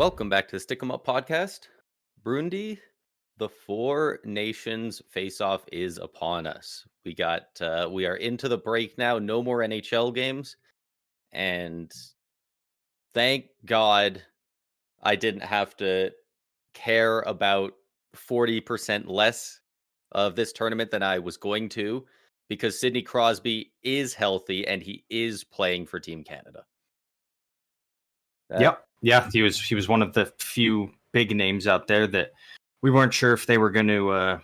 Welcome back to the Stick 'em Up podcast. Burundi, the Four Nations Faceoff is upon us. We are into the break now. No more NHL games, and thank God I didn't have to care about 40% less of this tournament than I was going to, because Sidney Crosby is healthy and he is playing for Team Canada. Yep. Yeah, he was one of the few big names out there that we weren't sure if they were going to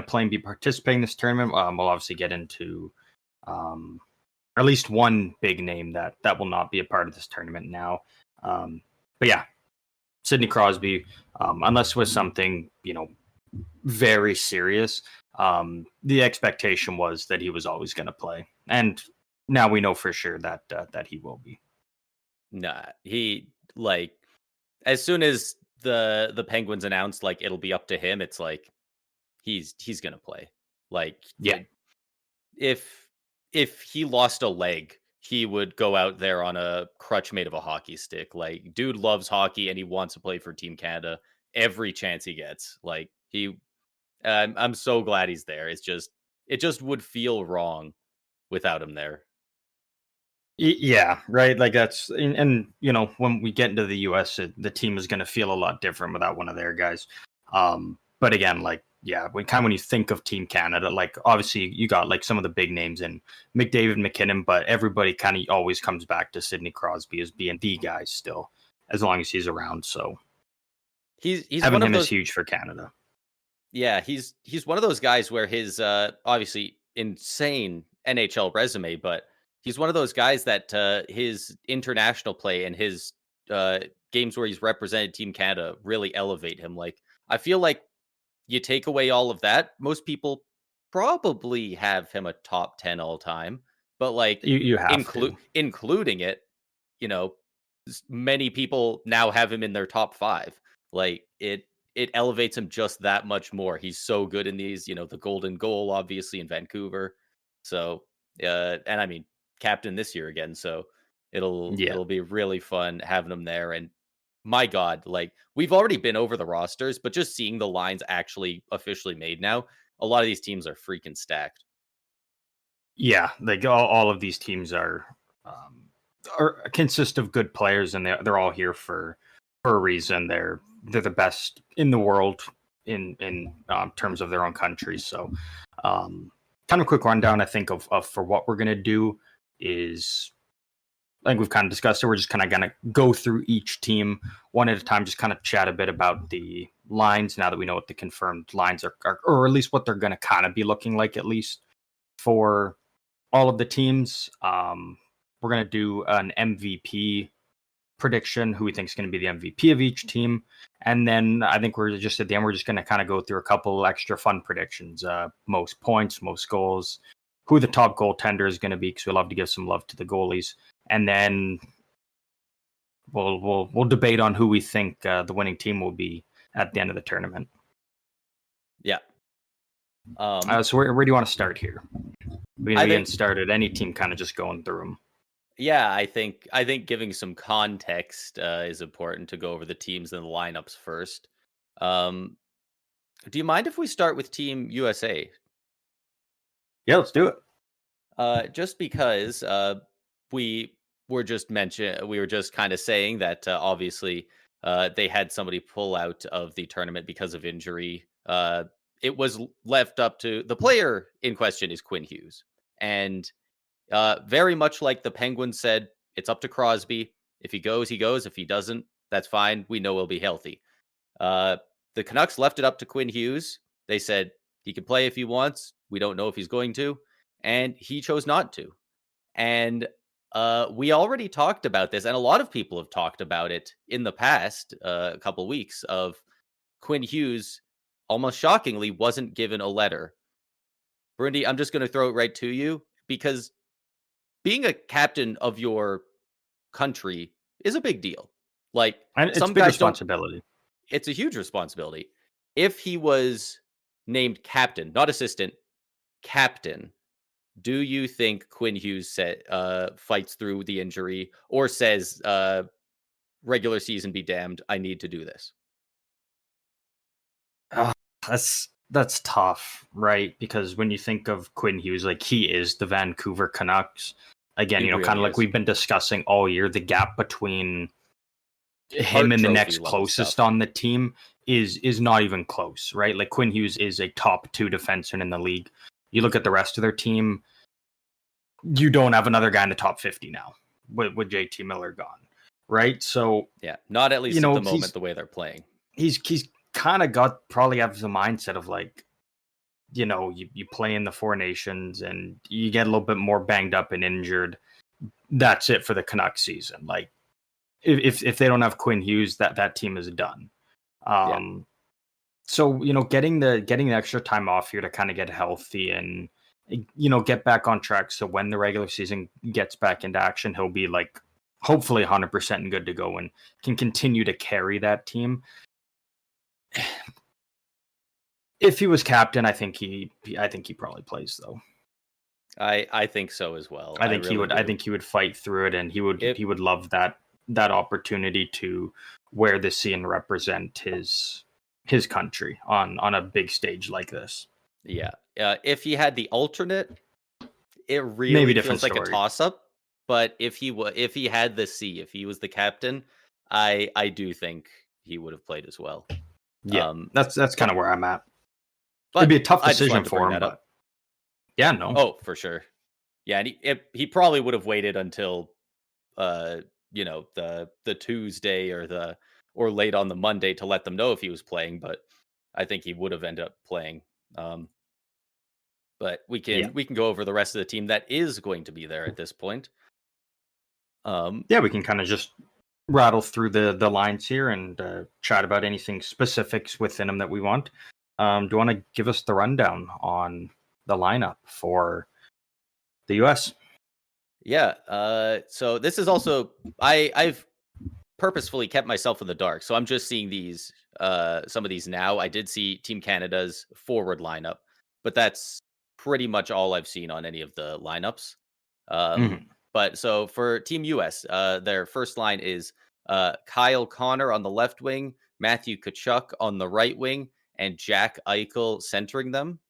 play and be participating in this tournament. We'll obviously get into at least one big name that will not be a part of this tournament now. But yeah, Sidney Crosby, unless it was something very serious, the expectation was that he was always going to play, and now we know for sure that he will be. Nah, he as soon as the Penguins announced it'll be up to him, it's like he's gonna play. Yeah. If he lost a leg, he would go out there on a crutch made of a hockey stick. Dude loves hockey and he wants to play for Team Canada every chance he gets. I'm so glad he's there. It just would feel wrong without him there. Yeah, right. That's and when we get into the US, the team is going to feel a lot different without one of their guys. But again, when you think of Team Canada, obviously you got some of the big names in McDavid, McKinnon, but everybody kind of always comes back to Sidney Crosby as being the guy still, as long as he's around. So he's having him is huge for Canada. Yeah, he's one of those guys where his obviously insane NHL resume, but he's one of those guys that his international play and his games where he's represented Team Canada really elevate him. I feel like you take away all of that, most people probably have him a top 10 all time, but you have including it, many people now have him in their top 5. It elevates him just that much more. He's so good in these, the golden goal, obviously, in Vancouver. So, and I mean, captain this year again. So it'll be really fun having him there. And my God, we've already been over the rosters, but just seeing the lines actually officially made now, a lot of these teams are freaking stacked. Yeah, all of these teams are consist of good players, and they're all here for a reason. They're the best in the world in terms of their own country. So, kind of a quick rundown, I think, of for what we're gonna do is, I think we've kind of discussed it. We're just kind of gonna go through each team one at a time, just kind of chat a bit about the lines now that we know what the confirmed lines are or at least what they're gonna kind of be looking like, at least for all of the teams. We're gonna do an MVP prediction, who we think is going to be the MVP of each team, and then I think we're just at the end, we're just going to kind of go through a couple extra fun predictions: most points, most goals, who the top goaltender is going to be, because we love to give some love to the goalies, and then we'll debate on who we think the winning team will be at the end of the tournament. Yeah. So where do you want to start here? We can start at any team, kind of just going through them. Yeah, I think giving some context is important to go over the teams and the lineups first. Do you mind if we start with Team USA? Yeah, let's do it. Just because we were just kind of saying that obviously they had somebody pull out of the tournament because of injury. It was left up to the player in question is Quinn Hughes, and very much like the Penguins said, it's up to Crosby. If he goes, he goes. If he doesn't, that's fine. We know he'll be healthy. The Canucks left it up to Quinn Hughes. They said he can play if he wants. We don't know if he's going to. And he chose not to. And we already talked about this, and a lot of people have talked about it in the past a couple weeks, of Quinn Hughes, almost shockingly, wasn't given a letter. Burundi, I'm just going to throw it right to you, because being a captain of your country is a big deal. And it's some guys responsibility. It's a huge responsibility. If he was named captain, not assistant, captain, do you think Quinn Hughes fights through the injury, or says regular season be damned, I need to do this. That's tough, right? Because when you think of Quinn Hughes, like he is the Vancouver Canucks. Again, He kind of really like is. we've been discussing all year, the gap between him Hart and the Trophy next level closest stuff. on the team is not even close, right? Like Quinn Hughes is a top 2 defenseman in the league. You look at the rest of their team, you don't have another guy in the top 50 now with JT Miller gone, right? So Yeah, not at least at the moment the way they're playing. He's kind of probably have the mindset of like, you play in the Four Nations and you get a little bit more banged up and injured. That's it for the Canucks season. Like if they don't have Quinn Hughes, that team is done. So getting the extra time off here to kind of get healthy and get back on track. So when the regular season gets back into action, he'll be like hopefully 100% and good to go and can continue to carry that team. If he was captain, I think he probably plays though. I think so as well. I think he would fight through it, and he would love that opportunity to wear the C and represent his country on a big stage like this. Yeah. If he had the alternate, it really Maybe feels like a toss up. But if he had the C, if he was the captain, I do think he would have played as well. Yeah, that's kind of where I'm at. But it'd be a tough decision for him. But yeah, no. Oh, for sure. Yeah, and he probably would have waited until the Tuesday or late on the Monday to let them know if he was playing, but I think he would have ended up playing. But we can go over the rest of the team that is going to be there at this point. We can kind of just rattle through the lines here and chat about anything specifics within them that we want. Do you want to give us the rundown on the lineup for the US? Yeah. So this is also I've purposefully kept myself in the dark. So I'm just seeing these some of these now. I did see Team Canada's forward lineup, but that's pretty much all I've seen on any of the lineups. But so for Team US, their first line is Kyle Connor on the left wing, Matthew Tkachuk on the right wing, and Jack Eichel centering them.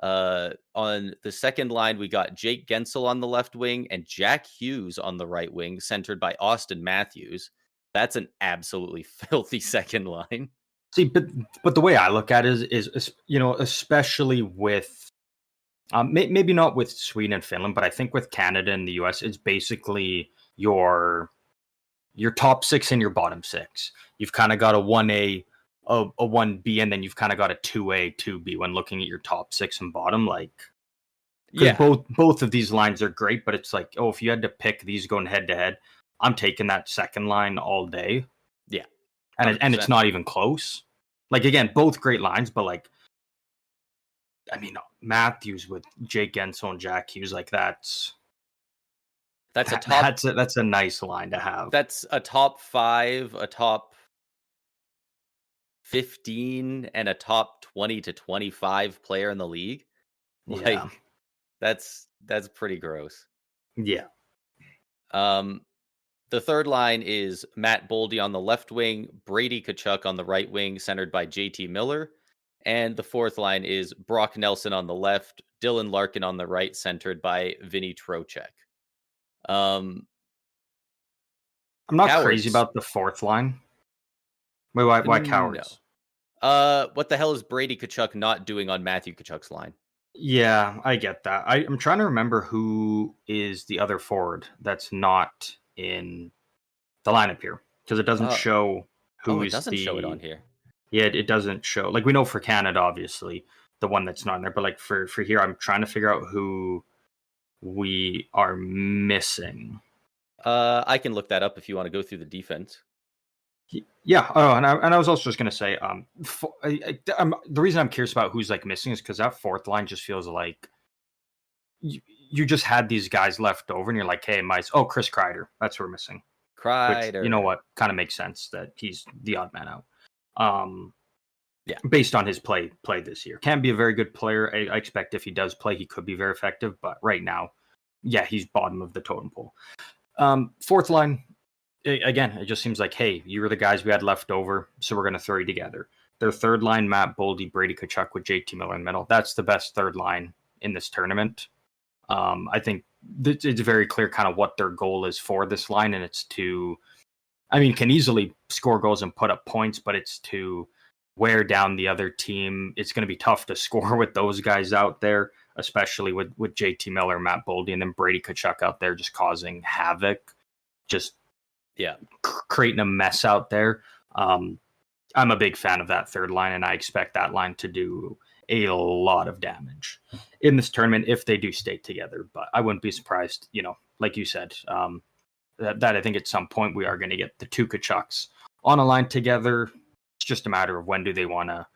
On the second line, we got Jake Gensel on the left wing and Jack Hughes on the right wing, centered by Austin Matthews. That's an absolutely filthy second line. See, but the way I look at it is especially with maybe not with Sweden and Finland, but I think with Canada and the US, it's basically your top 6 and your bottom 6. You've kind of got a 1A, a 1B, and then you've kind of got a 2A, 2B when looking at your top 6 and bottom. Like, because both of these lines are great, but it's like, if you had to pick these going head to head, I'm taking that second line all day. Yeah, and it's not even close. Like, again, both great lines, but like, I mean, Matthews with Jake Gensel and Jack Hughes, like that's a nice line to have. That's a top 5, a top 15, and a top 20 to 25 player in the league. Yeah. Like, that's pretty gross. Yeah. The third line is Matt Boldy on the left wing, Brady Tkachuk on the right wing, centered by JT Miller. And the fourth line is Brock Nelson on the left, Dylan Larkin on the right, centered by Vinny Trocheck. I'm not crazy about the fourth line. Wait, why Cowards? No. What the hell is Brady Tkachuk not doing on Matthew Tkachuk's line? Yeah, I get that. I'm trying to remember who is the other forward that's not in the lineup here, because it doesn't show who is doesn't show it on here. Yeah, it doesn't show. Like, we know for Canada, obviously, the one that's not in there, but like for here, I'm trying to figure out who we are missing. I can look that up if you want to go through the defense. Yeah. Oh, and I was also just going to say, the reason I'm curious about who's like missing is because that fourth line just feels like you just had these guys left over, and you're like, hey, Chris Kreider, that's who we're missing. Kreider. Which, you know what? Kind of makes sense that he's the odd man out. Yeah. Based on his play this year, can be a very good player. I expect if he does play, he could be very effective. But right now, yeah, he's bottom of the totem pole. Fourth line, again, it just seems like, hey, you were the guys we had left over, so we're going to throw you together. Their third line, Matt Boldy, Brady Tkachuk with JT Miller in the middle. That's the best third line in this tournament. I think it's very clear kind of what their goal is for this line, and it's to, I mean, can easily score goals and put up points, but it's to wear down the other team. It's going to be tough to score with those guys out there, especially with JT Miller, Matt Boldy, and then Brady Tkachuk out there just causing havoc, just creating a mess out there. I'm a big fan of that third line, and I expect that line to do a lot of damage in this tournament if they do stay together. But I wouldn't be surprised, like you said, that I think at some point we are going to get the two Kachucks on a line together. It's just a matter of when do they want to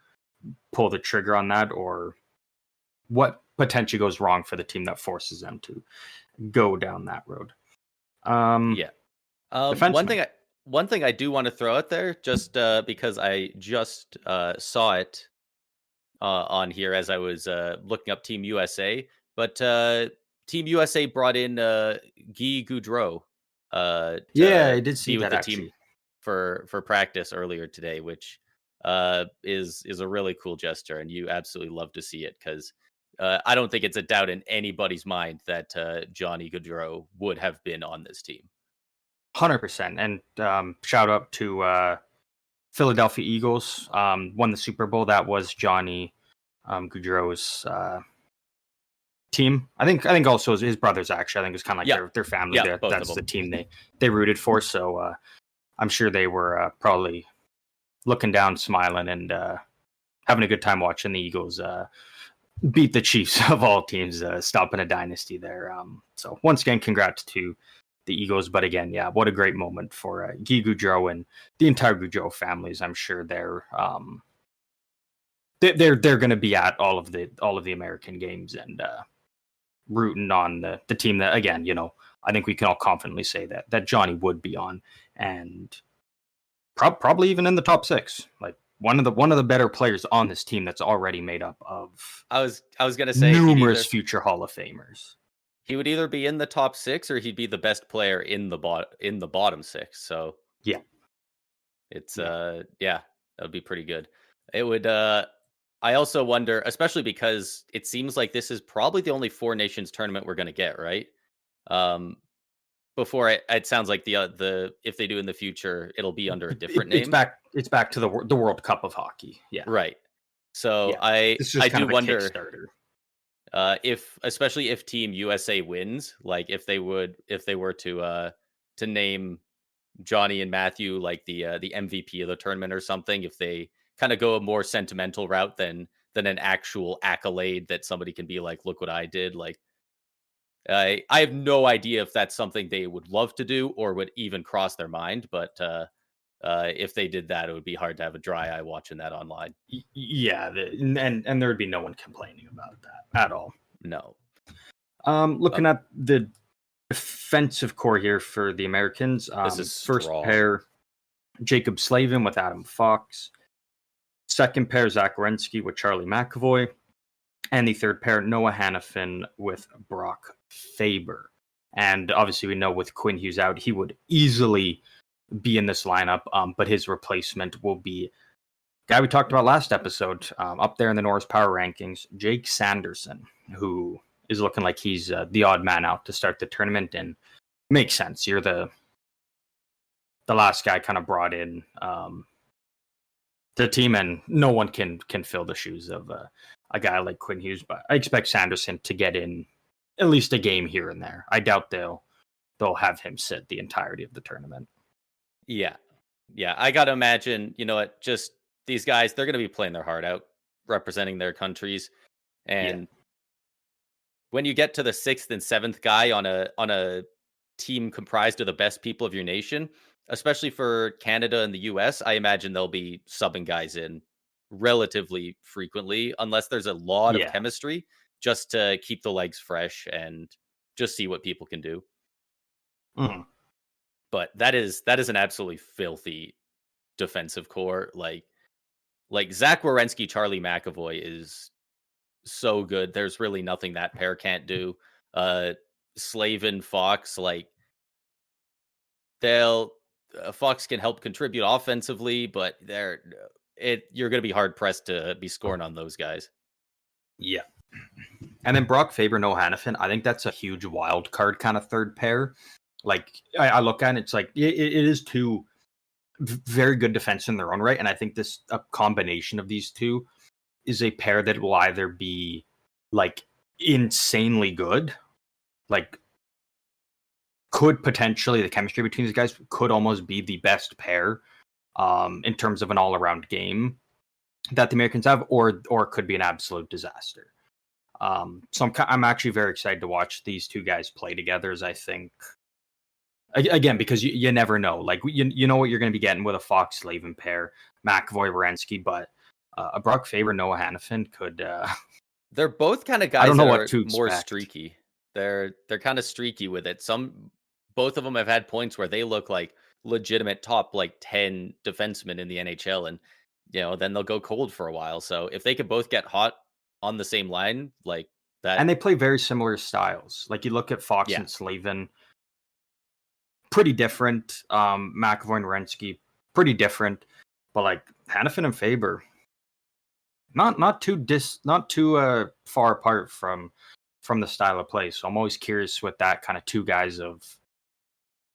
pull the trigger on that, or what potentially goes wrong for the team that forces them to go down that road. One thing I do want to throw out there, just because I just saw it on here as I was looking up Team USA, but Team USA brought in Guy Gaudreau I to did see be with that the actually. team for practice earlier today, which is a really cool gesture, and you absolutely love to see it because I don't think it's a doubt in anybody's mind that Johnny Gaudreau would have been on this team. 100%. And shout out to Philadelphia Eagles. Won the Super Bowl. That was Johnny Gaudreau's team. I think also his brothers, actually. I think it's kind of like their family. That's the team they rooted for. So I'm sure they were probably looking down, smiling, and having a good time watching the Eagles beat the Chiefs of all teams, stopping a dynasty there. So once again, congrats to the Eagles. But again, what a great moment for Guy Gaudreau and the entire Gaudreau families. I'm sure they're going to be at all of the American games and rooting on the team that, again, I think we can all confidently say that Johnny would be on, and probably even in the top six, like one of the better players on this team that's already made up of. I was going to say numerous future Hall of Famers. He would either be in the top six or he'd be the best player in the bottom six. So it's that would be pretty good. It would. I also wonder, especially because it seems like this is probably the only Four Nations tournament we're going to get, right? Before it sounds like the if they do in the future, it'll be under a different name. It's back to the World Cup of hockey. Yeah, right. So I do wonder especially if Team USA wins, like if they were to name Johnny and Matthew like the MVP of the tournament or something, if they kind of go a more sentimental route than an actual accolade that somebody can be like, look what I did. Like, I have no idea if that's something they would love to do or would even cross their mind. But if they did that, it would be hard to have a dry eye watching that online. Yeah, and there would be no one complaining about that at all. No. Looking at the defensive core here for the Americans. This is first pair, Jacob Slavin with Adam Fox. Second pair, Zach Werenski with Charlie McAvoy. And the third pair, Noah Hannafin with Brock Faber. And obviously we know with Quinn Hughes out, he would easily be in this lineup, but his replacement will be guy we talked about last episode, up there in the Norris Power Rankings, Jake Sanderson, who is looking like he's the odd man out to start the tournament, and makes sense. You're the last guy kind of brought in the team, and no one can fill the shoes of a guy like Quinn Hughes. But I expect Sanderson to get in at least a game here and there. I doubt they'll have him sit the entirety of the tournament. Yeah. I got to imagine, just these guys, they're going to be playing their heart out, representing their countries. And when you get to the sixth and seventh guy on a team comprised of the best people of your nation, especially for Canada and the US, I imagine they'll be subbing guys in relatively frequently, unless there's a lot of chemistry, just to keep the legs fresh and just see what people can do. Mm-hmm. But that is an absolutely filthy defensive core. Like Zach Werenski, Charlie McAvoy is so good. There's really nothing that pair can't do. Slavin, Fox, like Fox can help contribute offensively, but you're going to be hard pressed to be scoring on those guys. Yeah. And then Brock Faber, Noah Hannafin, I think that's a huge wild card kind of third pair. Like I look at it, it's like it is two very good defense in their own right, and I think a combination of these two is a pair that will either be like insanely good, like could potentially the chemistry between these guys could almost be the best pair in terms of an all around game that the Americans have, or it could be an absolute disaster. So I'm actually very excited to watch these two guys play together. As I think, again, because you never know. Like you know what you're going to be getting with a Fox Slavin pair, McAvoy Werenski, but a Brock Faber Noah Hannafin could. They're both kind of guys I don't know that what are to more expect. streaky. They're kind of streaky with it. Both of them have had points where they look like legitimate top like 10 defensemen in the NHL, and then they'll go cold for a while. So if they could both get hot on the same line, like that, And they play very similar styles. Like you look at Fox Yeah. and Slavin, pretty different. McAvoy and Werenski, pretty different. But like Hannafin and Faber, not too far apart from the style of play. So I'm always curious with that kind of two guys of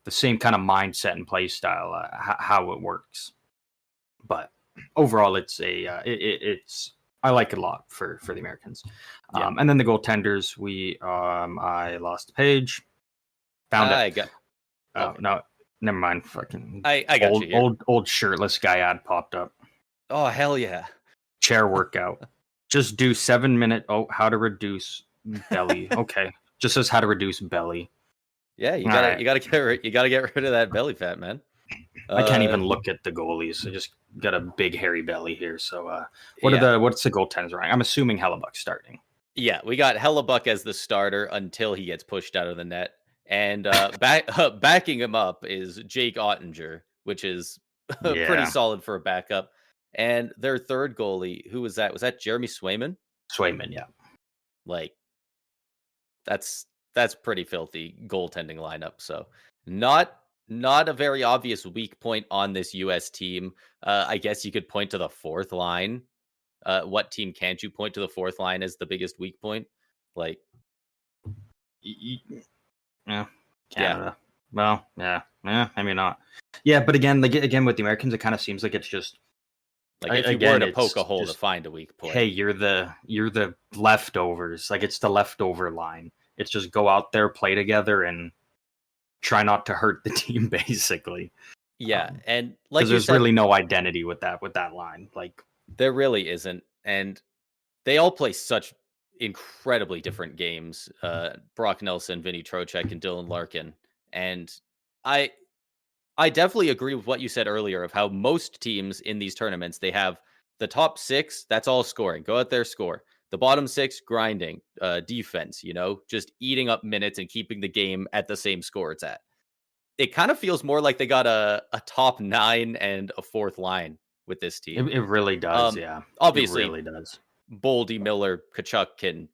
the same kind of mindset and play style, how it works. But overall, it's I like it a lot for the Americans. Yeah. And then the goaltenders, I lost the page, found it. No, never mind. Fucking I got you here. old shirtless guy ad popped up. Oh hell yeah! Chair workout. Just do 7-minute. Oh, how to reduce belly. Okay, just says how to reduce belly. Yeah, you gotta get rid of that belly fat, man. I can't even look at the goalies. I just got a big hairy belly here. So what's the goaltenders rank? I'm assuming Hellebuck starting. Yeah, we got Hellebuck as the starter until he gets pushed out of the net. And backing him up is Jake Ottinger, which is pretty solid for a backup. And their third goalie, who was that? Was that Jeremy Swayman? Swayman, yeah. Like that's pretty filthy goaltending lineup. So not a very obvious weak point on this US team. I guess you could point to the fourth line. What team can't you point to the fourth line as the biggest weak point? Like, yeah, Canada. Yeah. Well, yeah, maybe not. Yeah, but again, with the Americans, it kind of seems like it's just like if you were to poke a hole to find a weak point. Hey, you're the leftovers. Like it's the leftover line. It's just go out there, play together, and try not to hurt the team, basically. Yeah, and like there's really no identity with that line. Like there really isn't, and they all play such incredibly different games. Brock Nelson, Vinny Trocheck, and Dylan Larkin. And I definitely agree with what you said earlier of how most teams in these tournaments, they have the top 6, that's all scoring. Go out there, score. The bottom 6, grinding, defense, just eating up minutes and keeping the game at the same score it's at. It kind of feels more like they got a top 9 and a fourth line with this team. It really does, yeah. Obviously, it really does. Boldy, Miller, Kachuk can,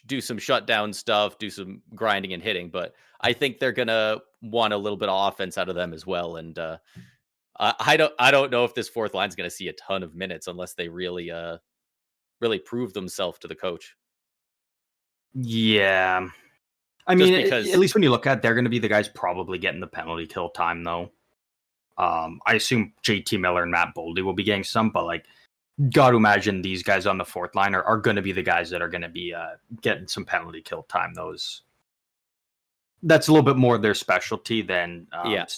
do some shutdown stuff, do some grinding and hitting, but I think they're gonna want a little bit of offense out of them as well. And I don't know if this fourth line's gonna see a ton of minutes unless they really prove themselves to the coach. Yeah, I mean, at least when you look at it, they're going to be the guys probably getting the penalty kill time, though. I assume JT Miller and Matt Boldy will be getting some, but like, got to imagine these guys on the fourth line are going to be the guys that are going to be getting some penalty kill time. That's a little bit more their specialty than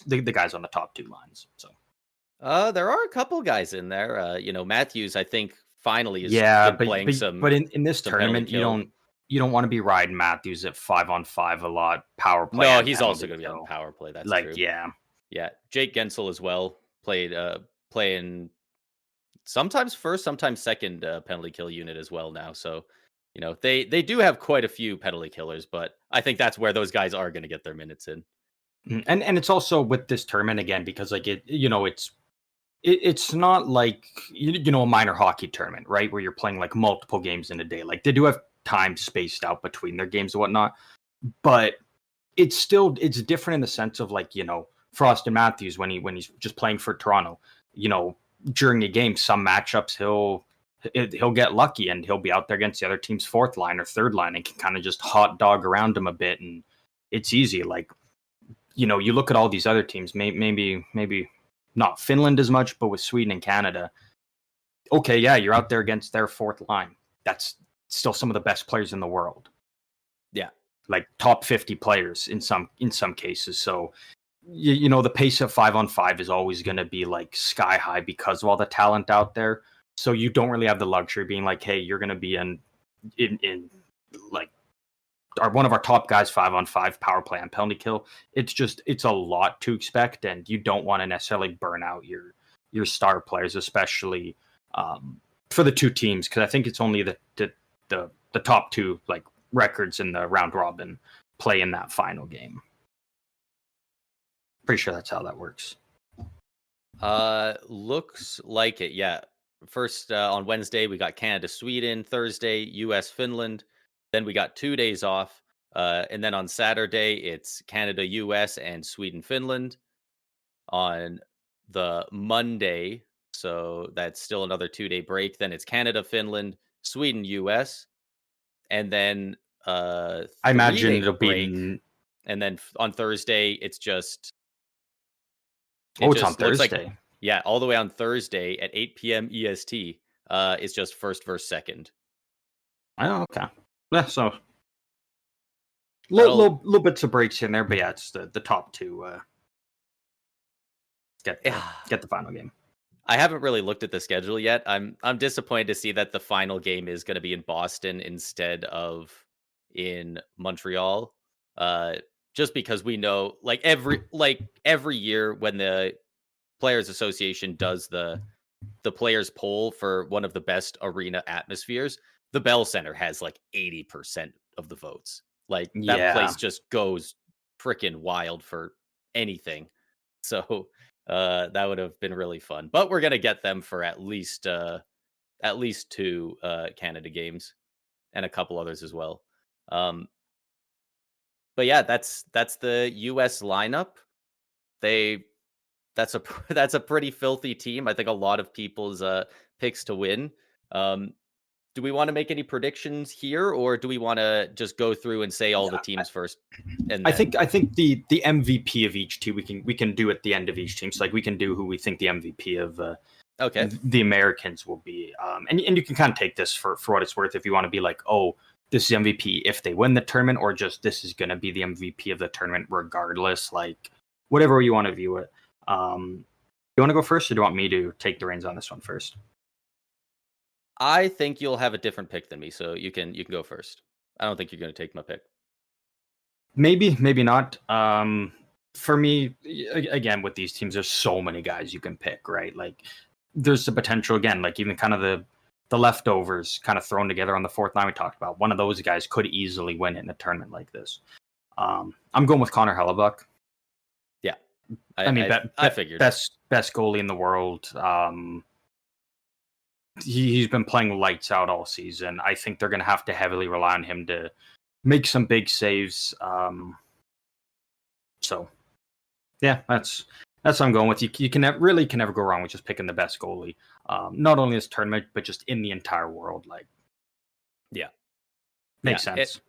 the guys on the top 2 lines. So there are a couple guys in there. Matthews, I think finally is playing some. But in this tournament, you don't want to be riding Matthews at 5-on-5 a lot. Power play. No, he's also going to be on power play. That's like true. Yeah. Jake Gensel as well playing sometimes first, sometimes second penalty kill unit as well now. So they do have quite a few penalty killers, but I think that's where those guys are going to get their minutes in. And it's also with this tournament again because like it's not like a minor hockey tournament, right? Where you're playing like multiple games in a day. Like they do have time spaced out between their games and whatnot, but it's different in the sense of like for Austin Matthews when he's just playing for Toronto. During a game, some matchups he'll get lucky and he'll be out there against the other team's fourth line or third line and can kind of just hot dog around him a bit, and it's easy. Like, you look at all these other teams, maybe not Finland as much, but with Sweden and Canada, okay, yeah, you're out there against their fourth line. That's still some of the best players in the world. Yeah. Like top 50 players in some cases. So, the pace of 5-on-5 is always going to be like sky high because of all the talent out there. So you don't really have the luxury of being like, hey, you're going to be in like one of our top guys 5-on-5 power play and penalty kill. It's a lot to expect, and you don't want to necessarily burn out your star players, especially for the two teams, because I think it's only the top two like records in the round robin play in that final game. Pretty sure that's how that works. Looks like it. Yeah. First on Wednesday we got Canada Sweden, Thursday US Finland, then we got 2 days off, and then on Saturday it's Canada US and Sweden Finland. On the Monday, so that's still another 2-day break, then it's Canada Finland, Sweden US, and then I imagine it'll be, and then on Thursday it's just it's on Thursday. All the way on Thursday at 8 p.m. EST. It's just first versus second. Oh, okay. Yeah, so little bits of breaks in there, but yeah, it's the top two get the final game. I haven't really looked at the schedule yet. I'm disappointed to see that the final game is going to be in Boston instead of in Montreal. Just because we know, like every year when the Players Association does the players poll for one of the best arena atmospheres, the Bell Center has like 80% of the votes. Like that place just goes freaking wild for anything. So that would have been really fun. But we're gonna get them for at least 2 Canada games and a couple others as well. But yeah, that's the US lineup. That's a pretty filthy team. I think a lot of people's picks to win. Do we want to make any predictions here, or do we want to just go through and say all the teams first? And I think the MVP of each team we can do at the end of each team. So like we can do who we think the MVP of the Americans will be. And you can kind of take this for what it's worth if you want to be like, oh, this is MVP if they win the tournament, or just this is going to be the MVP of the tournament regardless. Like whatever you want to view it. You want to go first, or do you want me to take the reins on this one first? I think you'll have a different pick than me, so you can go first. I don't think you're going to take my pick. Maybe not. For me, again, with these teams, there's so many guys you can pick, right? Like, there's the potential, again, like even kind of the leftovers kind of thrown together on the fourth line we talked about. One of those guys could easily win it in a tournament like this. I'm going with Connor Hellebuck. Yeah. I figured. Best goalie in the world. He's been playing lights out all season. I think they're going to have to heavily rely on him to make some big saves. So, yeah, that's what I'm going with. You can never go wrong with just picking the best goalie. Not only this tournament, but just in the entire world. Like, yeah, makes sense.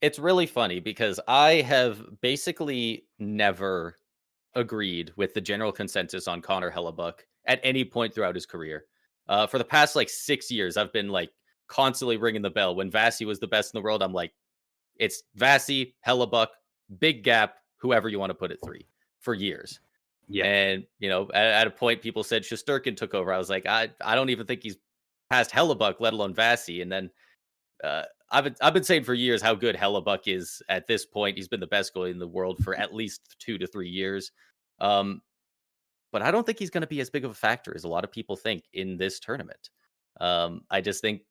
It's really funny because I have basically never agreed with the general consensus on Connor Hellebuck at any point throughout his career. For the past 6 years, I've been constantly ringing the bell. When Vasi was the best in the world, I'm like, it's Vasi, Hellebuck, big gap, whoever you want to put at 3 for years. Yeah. And, at a point, people said Shesterkin took over. I was like, I don't even think he's past Hellebuck, let alone Vasi. And then I've been saying for years how good Hellebuck is at this point. He's been the best goalie in the world for at least 2 to 3 years. But I don't think he's going to be as big of a factor as a lot of people think in this tournament. I just think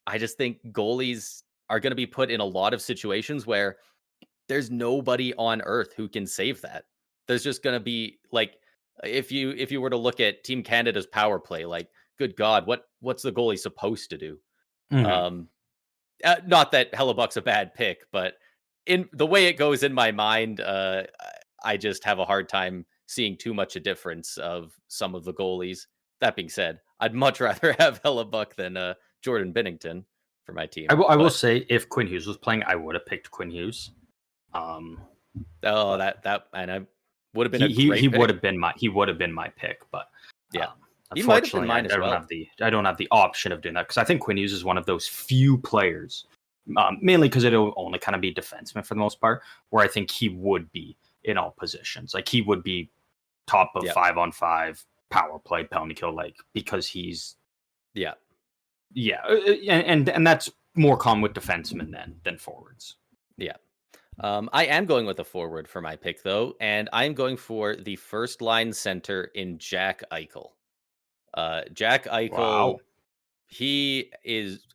goalies are going to be put in a lot of situations where there's nobody on earth who can save that. There's just going to be if you were to look at Team Canada's power play, good God, what's the goalie supposed to do? Mm-hmm. Not that Hellebuck's a bad pick, but in the way it goes in my mind, I just have a hard time seeing too much a difference of some of the goalies. That being said, I'd much rather have Hellebuck than Jordan Binnington for my team. I will But say, if Quinn Hughes was playing, I would have picked Quinn Hughes. Um, oh, but that and I would have been a he great would pick. have been my pick, but Yeah, he might have been unfortunately, mine as well. I don't have the option of doing that because I think Quinn Hughes is one of those few players, mainly because it'll only kind of be defenseman for the most part, where I think he would be in all positions. Like he would be top of Yeah. 5-on-5 power play, penalty kill, like because he's Yeah. and that's more common with defensemen than forwards. Yeah. I am going with a forward for my pick, though, and I'm going for the first line center in Jack Eichel. Jack Eichel, Wow.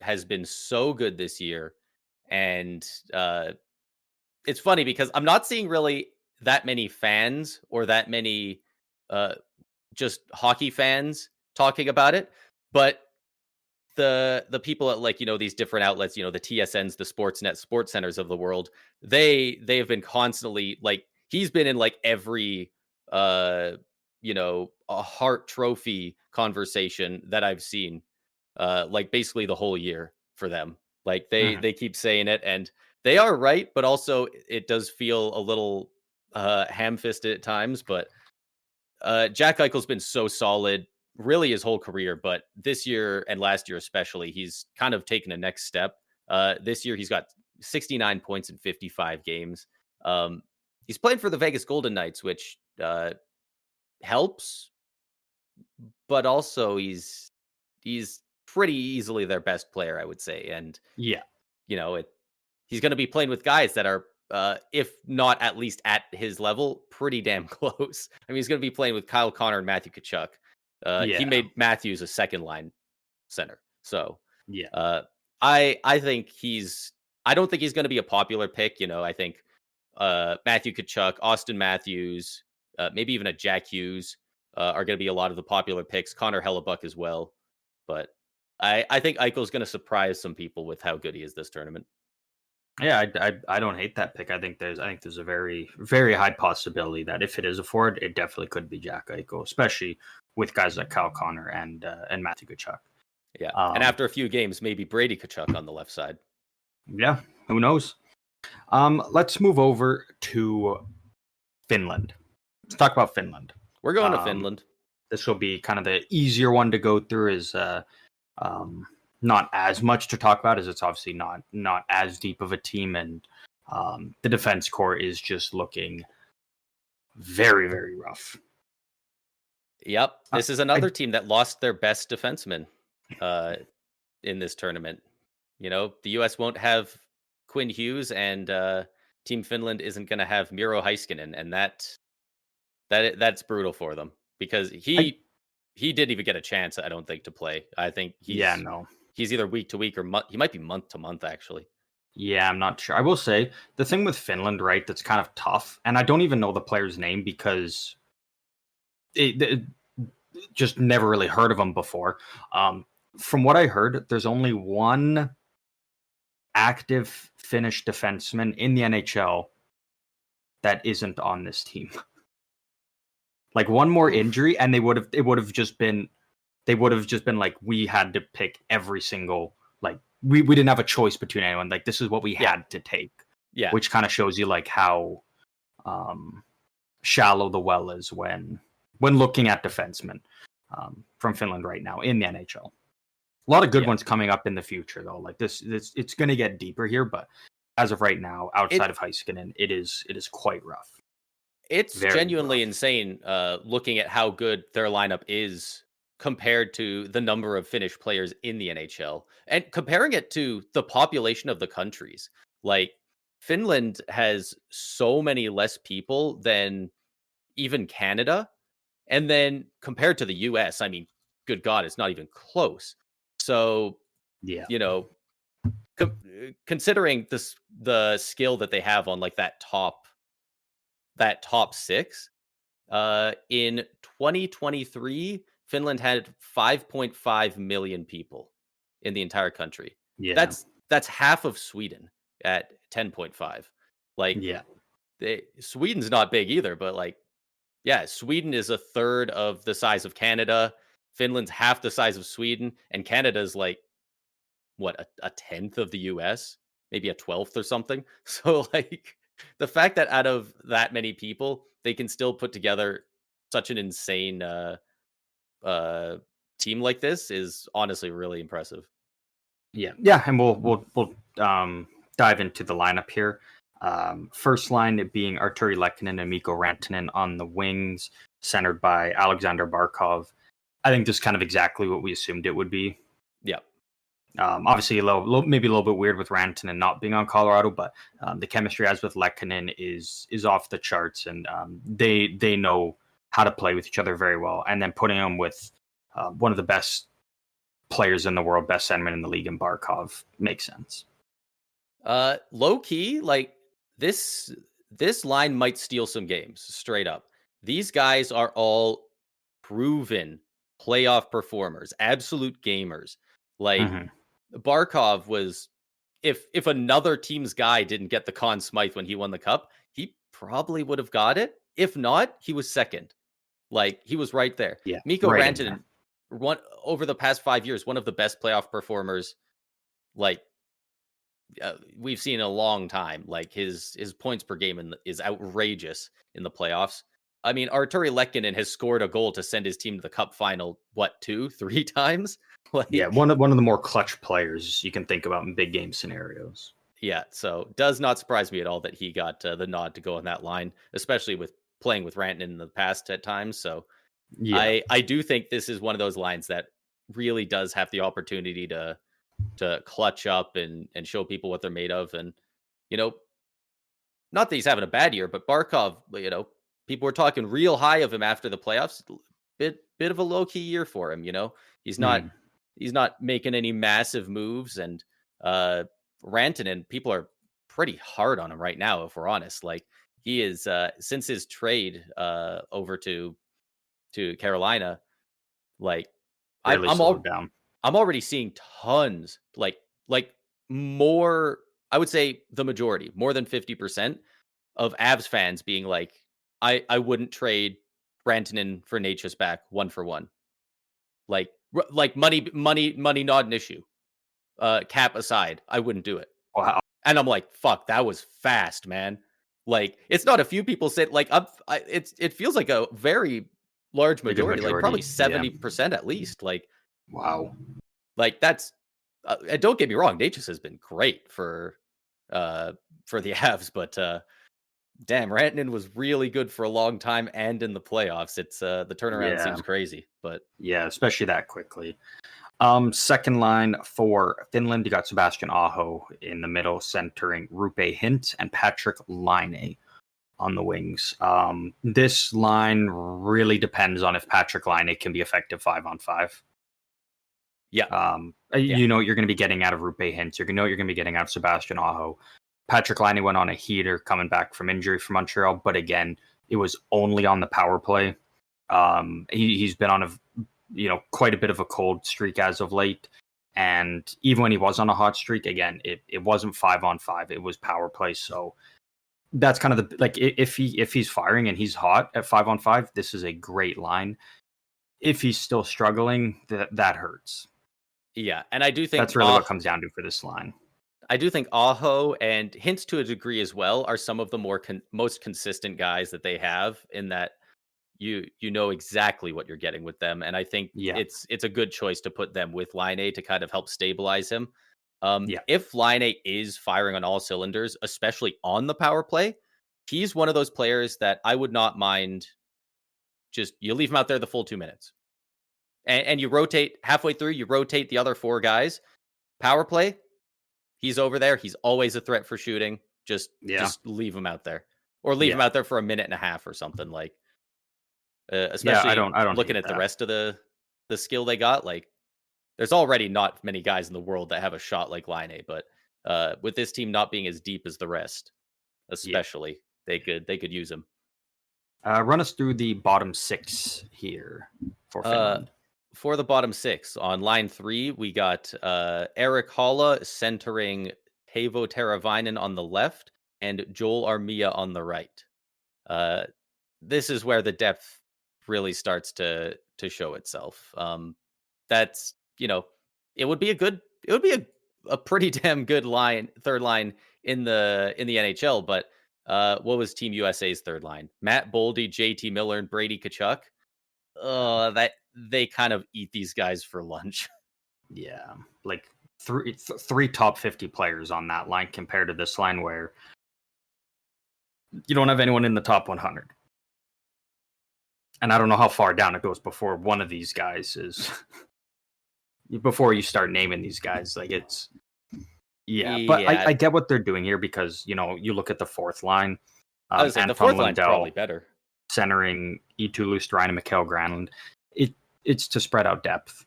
has been so good this year, and it's funny because I'm not seeing really that many fans or that many uh, just hockey fans talking about it, but the people at like these different outlets, the TSNs, the Sportsnet, Sports Centers of the world, they have been constantly like he's been in like every uh a Hart Trophy conversation that I've seen, like basically the whole year for them. Like Mhm. they keep saying it, and they are right, but also it does feel a little ham-fisted at times. But Jack Eichel's been so solid really his whole career, but this year and last year especially, he's kind of taken a next step. This year he's got 69 points in 55 games. He's playing for the Vegas Golden Knights, which helps, but also he's pretty easily their best player, I would say. And Yeah. he's going to be playing with guys that are, if not at least at his level, pretty damn close. I mean, he's going to be playing with Kyle Connor and Matthew Tkachuk. He Yeah. made Matthews a second line center. So Yeah. I think I don't think he's going to be a popular pick. I think Matthew Tkachuk, Austin Matthews, maybe even a Jack Hughes are going to be a lot of the popular picks. Connor Hellebuck as well. But I think Eichel's going to surprise some people with how good he is this tournament. Yeah, I don't hate that pick. I think there's a very very high possibility that if it is a forward, it definitely could be Jack Eichel, especially with guys like Kyle Connor and Matthew Tkachuk. Yeah, and after a few games, maybe Brady Tkachuk on the left side. Yeah, who knows? Let's move over to Finland. Let's talk about Finland. We're going to Finland. This will be kind of the easier one to go through. Is not as much to talk about as it's obviously not as deep of a team, and the defense core is just looking very very rough. Yep, this is another team that lost their best defenseman in this tournament. The U.S. won't have Quinn Hughes, and Team Finland isn't going to have Miro Heiskanen, and that's brutal for them because he didn't even get a chance. I don't think to play. I think he's either week to week or he might be month to month actually. Yeah, I'm not sure. I will say the thing with Finland, right? That's kind of tough, and I don't even know the player's name because it just never really heard of him before. From what I heard, there's only one active Finnish defenseman in the NHL that isn't on this team. Like one more injury, and it would have just been like we had to pick every single, like we didn't have a choice between anyone. Like this is what we had to take. Yeah, which kind of shows you like how shallow the well is when looking at defensemen from Finland right now in the NHL. A lot of good ones coming up in the future, though. Like this it's going to get deeper here, but as of right now, outside of Heiskanen, it is quite rough. It's Very genuinely rough. insane looking at how good their lineup is compared to the number of Finnish players in the NHL and comparing it to the population of the countries. Like Finland has so many less people than even Canada. And then compared to the US, I mean, good God, it's not even close. So, Yeah. Considering the skill that they have on like that top six, in 2023, Finland had 5.5 million people in the entire country. Yeah. That's half of Sweden at 10.5. Like Yeah. Sweden's not big either, but like, yeah, Sweden is a third of the size of Canada. Finland's half the size of Sweden, and Canada's like what a tenth of the US, maybe a 12th or something. So like the fact that out of that many people, they can still put together such an insane uh team like this is honestly really impressive. Yeah, and we'll dive into the lineup here. First line it being Arturi Lehkonen and Mikko Rantanen on the wings, centered by Alexander Barkov. I think this is kind of exactly what we assumed it would be. Yeah. Obviously, maybe a little bit weird with Rantanen not being on Colorado, but the chemistry as with Lehkonen is off the charts, and they know how to play with each other very well. And then putting them with one of the best players in the world, best centerman in the league, in Barkov makes sense. Low key, like this this line might steal some games, straight up. These guys are all proven playoff performers, absolute gamers. Like Mm-hmm. Barkov was if another team's guy didn't get the Conn Smythe when he won the cup, he probably would have got it. If not, he was second. Like he was right there. Yeah, Mikko right in there. Rantanen, one over the past 5 years, one of the best playoff performers like we've seen in a long time. Like his points per game is outrageous in the playoffs. I mean, Arturi Lehkonen has scored a goal to send his team to the cup final. What, 2, 3 times? Yeah, Like, one of the more clutch players you can think about in big game scenarios. yeah. So does not surprise me at all that he got the nod to go on that line, especially with playing with Rantanen in the past at times. So Yeah, I do think this is one of those lines that really does have the opportunity to clutch up and show people what they're made of. And you know, not that he's having a bad year, but Barkov, people were talking real high of him after the playoffs. Bit of a low key year for him. He's not mm, he's not making any massive moves, and Rantanen, people are pretty hard on him right now. If we're honest, like he is since his trade over to Carolina, like I'm really I'm slowed all down. I'm already seeing tons, like more. I would say the majority, more than 50% of Avs fans being like, I wouldn't trade Rantanen for Natchez back 1-for-1. Like money not an issue. Cap aside, I wouldn't do it. Wow, And I'm like, fuck, that was fast, man. Like it's not a few people said like it feels like a very large pretty good majority, like probably majority. Yeah, 70% at least. wow. That's and don't get me wrong, Natchez has been great for the Avs, but damn, Rantanen was really good for a long time and in the playoffs. It's the turnaround Yeah, seems crazy, but yeah, especially that quickly. Second line for Finland, you got Sebastian Aho in the middle, centering Rupe Hint and Patrick Laine on the wings. This line really depends on if Patrick Laine can be effective 5-on-5. yeah, yeah, You know what you're going to be getting out of Rupe Hint. You're going to know what you're going to be getting out of Sebastian Aho. Patrick Laine went on a heater coming back from injury from Montreal, but again, it was only on the power play. He's been on quite a bit of a cold streak as of late. And even when he was on a hot streak, again, it wasn't 5-on-5, it was power play. So that's kind of if he's firing and he's hot at 5-on-5, this is a great line. If he's still struggling, that hurts. yeah. And I do think That's really what comes down to for this line. Aho and Hints to a degree as well are some of the most consistent guys that they have in that you know exactly what you're getting with them, and I think Yeah, it's a good choice to put them with Line to kind of help stabilize him. yeah, If Line is firing on all cylinders, especially on the power play, he's one of those players that I would not mind. Just you leave him out there the full 2 minutes, and you rotate halfway through. You rotate the other 4 guys. Power play, he's over there. He's always a threat for shooting. Just yeah, just leave him out there, or leave him yeah, out there for a minute and a half or something like. yeah. I Especially don't looking hate at the that. rest of the skill they got, like there's already not many guys in the world that have a shot like Line, but with this team not being as deep as the rest, Yeah. especially they could use him. Run us through the bottom 6 here for Uh, Finland. for the bottom 6 on line 3, we got Eric Halla centering Teuvo Teravainen on the left, and Joel Armia on the right. Uh, this is where the depth really starts to show itself. That's it would be a pretty damn good third line in the NHL. But what was Team USA's third line? Matt Boldy, JT Miller, and Brady Tkachuk. That they kind of eat these guys for lunch. Yeah, like three top 50 players on that line compared to this line where you don't have anyone in the top 100. And I don't know how far down it goes before one of these guys is before you start naming these guys. Like it's but I get what they're doing here because you look at the fourth line. I was saying the fourth line's probably better. Centering Eetu Luostarinen and Mikael Granlund. It's to spread out depth.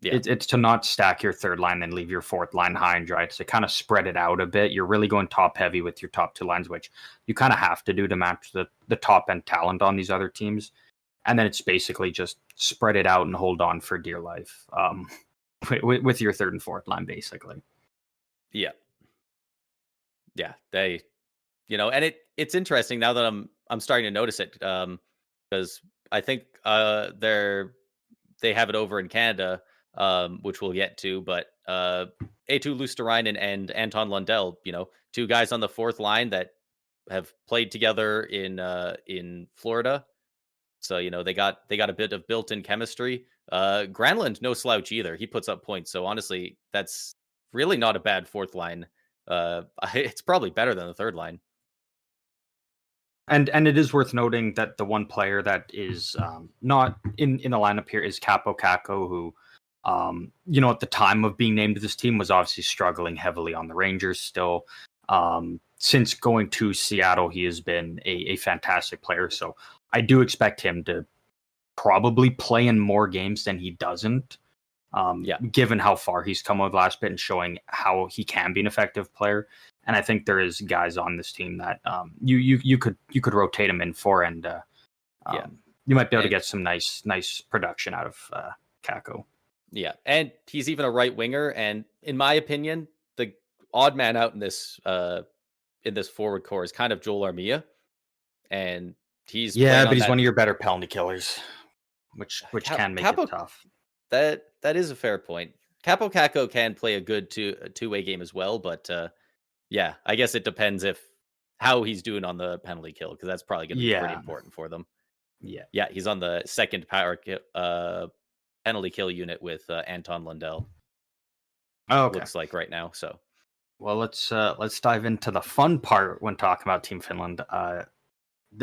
Yeah. It's to not stack your third line and leave your fourth line high and dry. It's to kind of spread it out a bit. You're really going top heavy with your top two lines, which you kind of have to do to match the top end talent on these other teams. And then it's basically just spread it out and hold on for dear life with your third and fourth line, basically. Yeah. They, and it's interesting now that I'm starting to notice it because I think they have it over in Canada. Which we'll get to, but Eetu Luostarinen and Anton Lundell, two guys on the fourth line that have played together in Florida, so they got a bit of built-in chemistry. Granlund, no slouch either; he puts up points. So honestly, that's really not a bad fourth line. It's probably better than the third line. And it is worth noting that the one player that is not in the lineup here is Kaapo Kakko, who. At the time of being named to this team was obviously struggling heavily on the Rangers still. Since going to Seattle, he has been a fantastic player. So I do expect him to probably play in more games than he doesn't. Given how far he's come over the last bit and showing how he can be an effective player. And I think there is guys on this team that you could rotate him in for, and you might be able to get some nice production out of Kakko. Yeah, and he's even a right winger, and in my opinion, the odd man out in this forward core is kind of Joel Armia, and he's but he's one of your better penalty killers, which can make it tough. That is a fair point. Kaapo Kakko can play a good two-way game as well, but I guess it depends how he's doing on the penalty kill, because that's probably going to be pretty important for them. Yeah, he's on the second power penalty kill unit with Anton Lundell. Oh, okay. Looks like right now. So, well, let's dive into the fun part when talking about Team Finland, the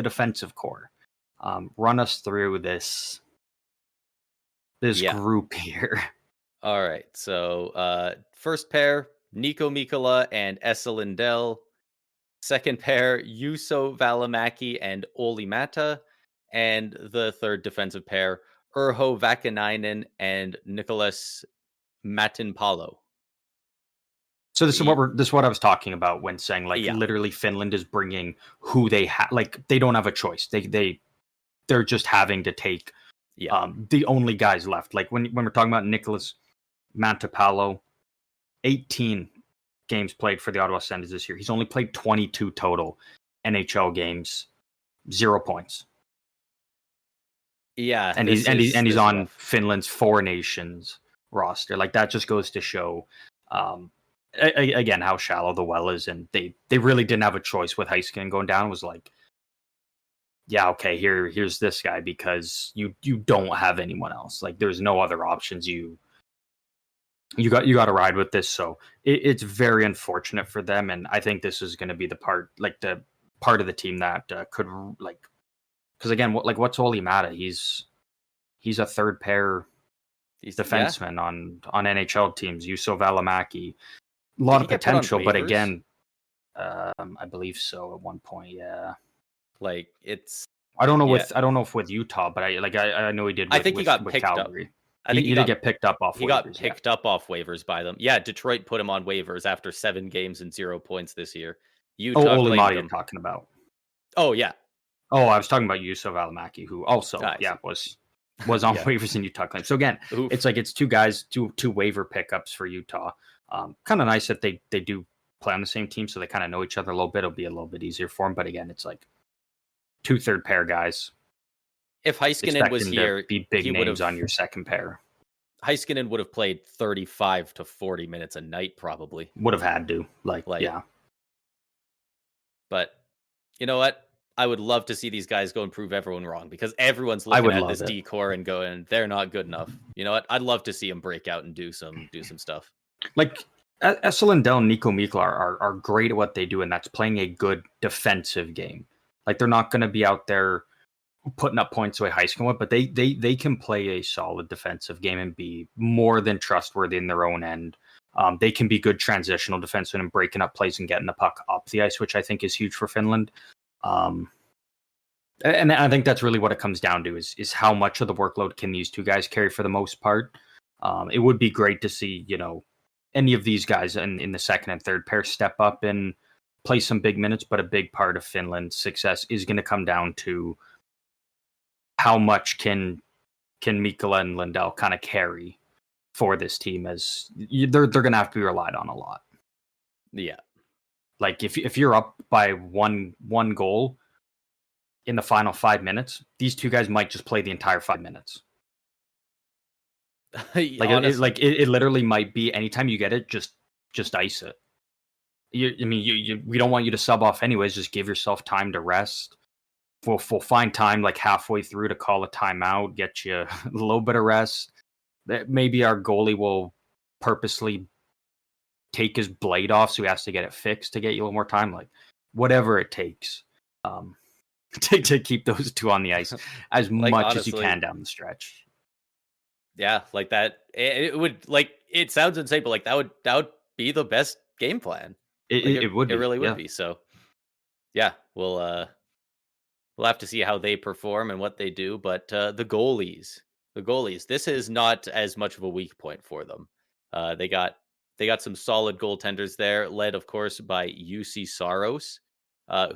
defensive core. Run us through this group here. All right. So, first pair, Nico Mikkola and Esa Lindell. Second pair, Juuso Välimäki and Olli Määttä. And the third defensive pair, Urho Vakanainen and Nicholas Matinpalo. So this is what I was talking about when saying literally Finland is bringing who they have. Like they don't have a choice. They're just having to take the only guys left. Like when we're talking about Nicholas Matinpalo, 18 games played for the Ottawa Senators this year. He's only played 22 total NHL games, 0 points. Yeah, and he's on rough. Finland's Four Nations roster. Like that just goes to show, again, how shallow the well is, and they really didn't have a choice with Heiskanen going down. It was like, yeah, okay, here's this guy because you don't have anyone else. Like there's no other options. You got to ride with this. So it's very unfortunate for them, and I think this is going to be the part of the team that could like. Because again, what's Olli Määttä? He's a third pair defenseman on NHL teams. Juuso Välimäki, a lot of potential, but again, I believe so at one point. Yeah, like it's. I don't know if with Utah, but I know he did. I think he got picked Calgary. up. I think he did get picked up off. He got picked up off waivers by them. Yeah, Detroit put him on waivers after 7 games and 0 points this year. Utah Olli Määttä you're talking about. Oh yeah. Oh, I was talking about Juuso Välimäki, who also was on waivers in Utah claims. So again, it's like it's two guys, two waiver pickups for Utah. Kind of nice that they do play on the same team, so they kind of know each other a little bit. It'll be a little bit easier for them. But again, it's like 2 third pair guys. If Heiskanen Expect was them to here, be big he would names have on your second pair. Heiskanen would have played 35 to 40 minutes a night, probably. Would have had to. Like yeah. But you know what? I would love to see these guys go and prove everyone wrong, because everyone's looking at this decor and going, they're not good enough. You know what? I'd love to see them break out and do some stuff. Like Esa Lindell and Nico Mikla are great at what they do, and that's playing a good defensive game. Like they're not going to be out there putting up points the way Heiskanen would, but they can play a solid defensive game and be more than trustworthy in their own end. They can be good transitional defensemen and breaking up plays and getting the puck up the ice, which I think is huge for Finland. And I think that's really what it comes down to is how much of the workload can these two guys carry for the most part. It would be great to see, any of these guys in the second and third pair step up and play some big minutes, but a big part of Finland's success is going to come down to how much can Mikkola and Lindell kind of carry for this team, as they're going to have to be relied on a lot. Yeah. Like if you're up by one goal in the final 5 minutes, these two guys might just play the entire 5 minutes. It literally might be anytime you get it, just ice it. We don't want you to sub off anyways. Just give yourself time to rest. We'll find time like halfway through to call a timeout, get you a little bit of rest. Maybe our goalie will purposely take his blade off so he has to get it fixed to get you a little more time. Like whatever it takes to keep those two on the ice as much as you can down the stretch. Yeah, like that. It would, it sounds insane, but that would be the best game plan. It would. It really would be. So yeah, we'll have to see how they perform and what they do. But the goalies, this is not as much of a weak point for them. They got some solid goaltenders there, led of course by UC Saros,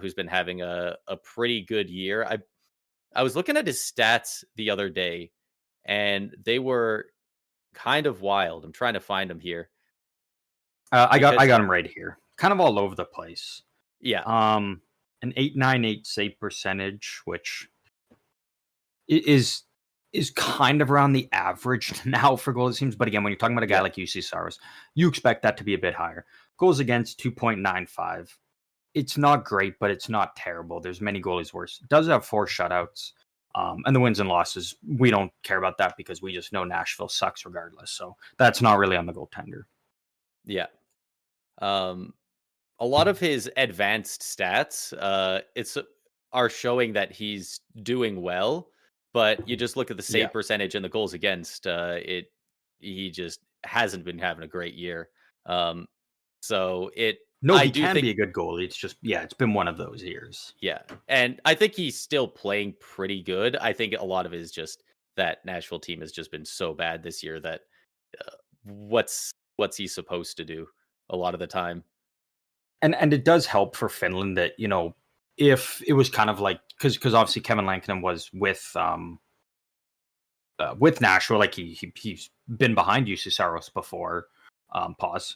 who's been having a pretty good year. I was looking at his stats the other day, and they were kind of wild. I'm trying to find them here. I got him right here. Kind of all over the place. Yeah. An .898 save percentage, which is kind of around the average now for goals teams. But again, when you're talking about a guy like UC Saros, you expect that to be a bit higher. Goals against 2.95. It's not great, but it's not terrible. There's many goalies worse. It does have 4 shutouts. And the wins and losses, we don't care about that because we just know Nashville sucks regardless. So that's not really on the goaltender. Yeah. A lot of his advanced stats are showing that he's doing well, but you just look at the save percentage and the goals against, he just hasn't been having a great year. He can be a good goalie. It's just, it's been one of those years. Yeah. And I think he's still playing pretty good. I think a lot of it is just that Nashville team has just been so bad this year that what's he supposed to do a lot of the time. And it does help for Finland that, if it was kind of like, because obviously Kevin Lankinen was with Nashville, like he's been behind UC Saros before, but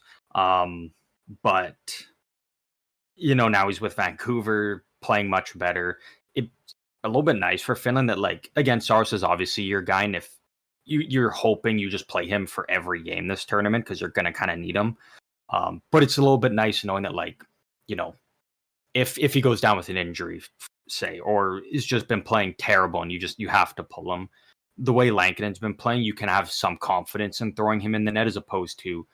now he's with Vancouver playing much better. It's a little bit nice for Finland that, like, again, Saros is obviously your guy, and if you're hoping you just play him for every game this tournament because you're going to kind of need him. But it's a little bit nice knowing that, like, if he goes down with an injury, say, or has just been playing terrible and you have to pull him, the way Lankinen's been playing, you can have some confidence in throwing him in the net as opposed to,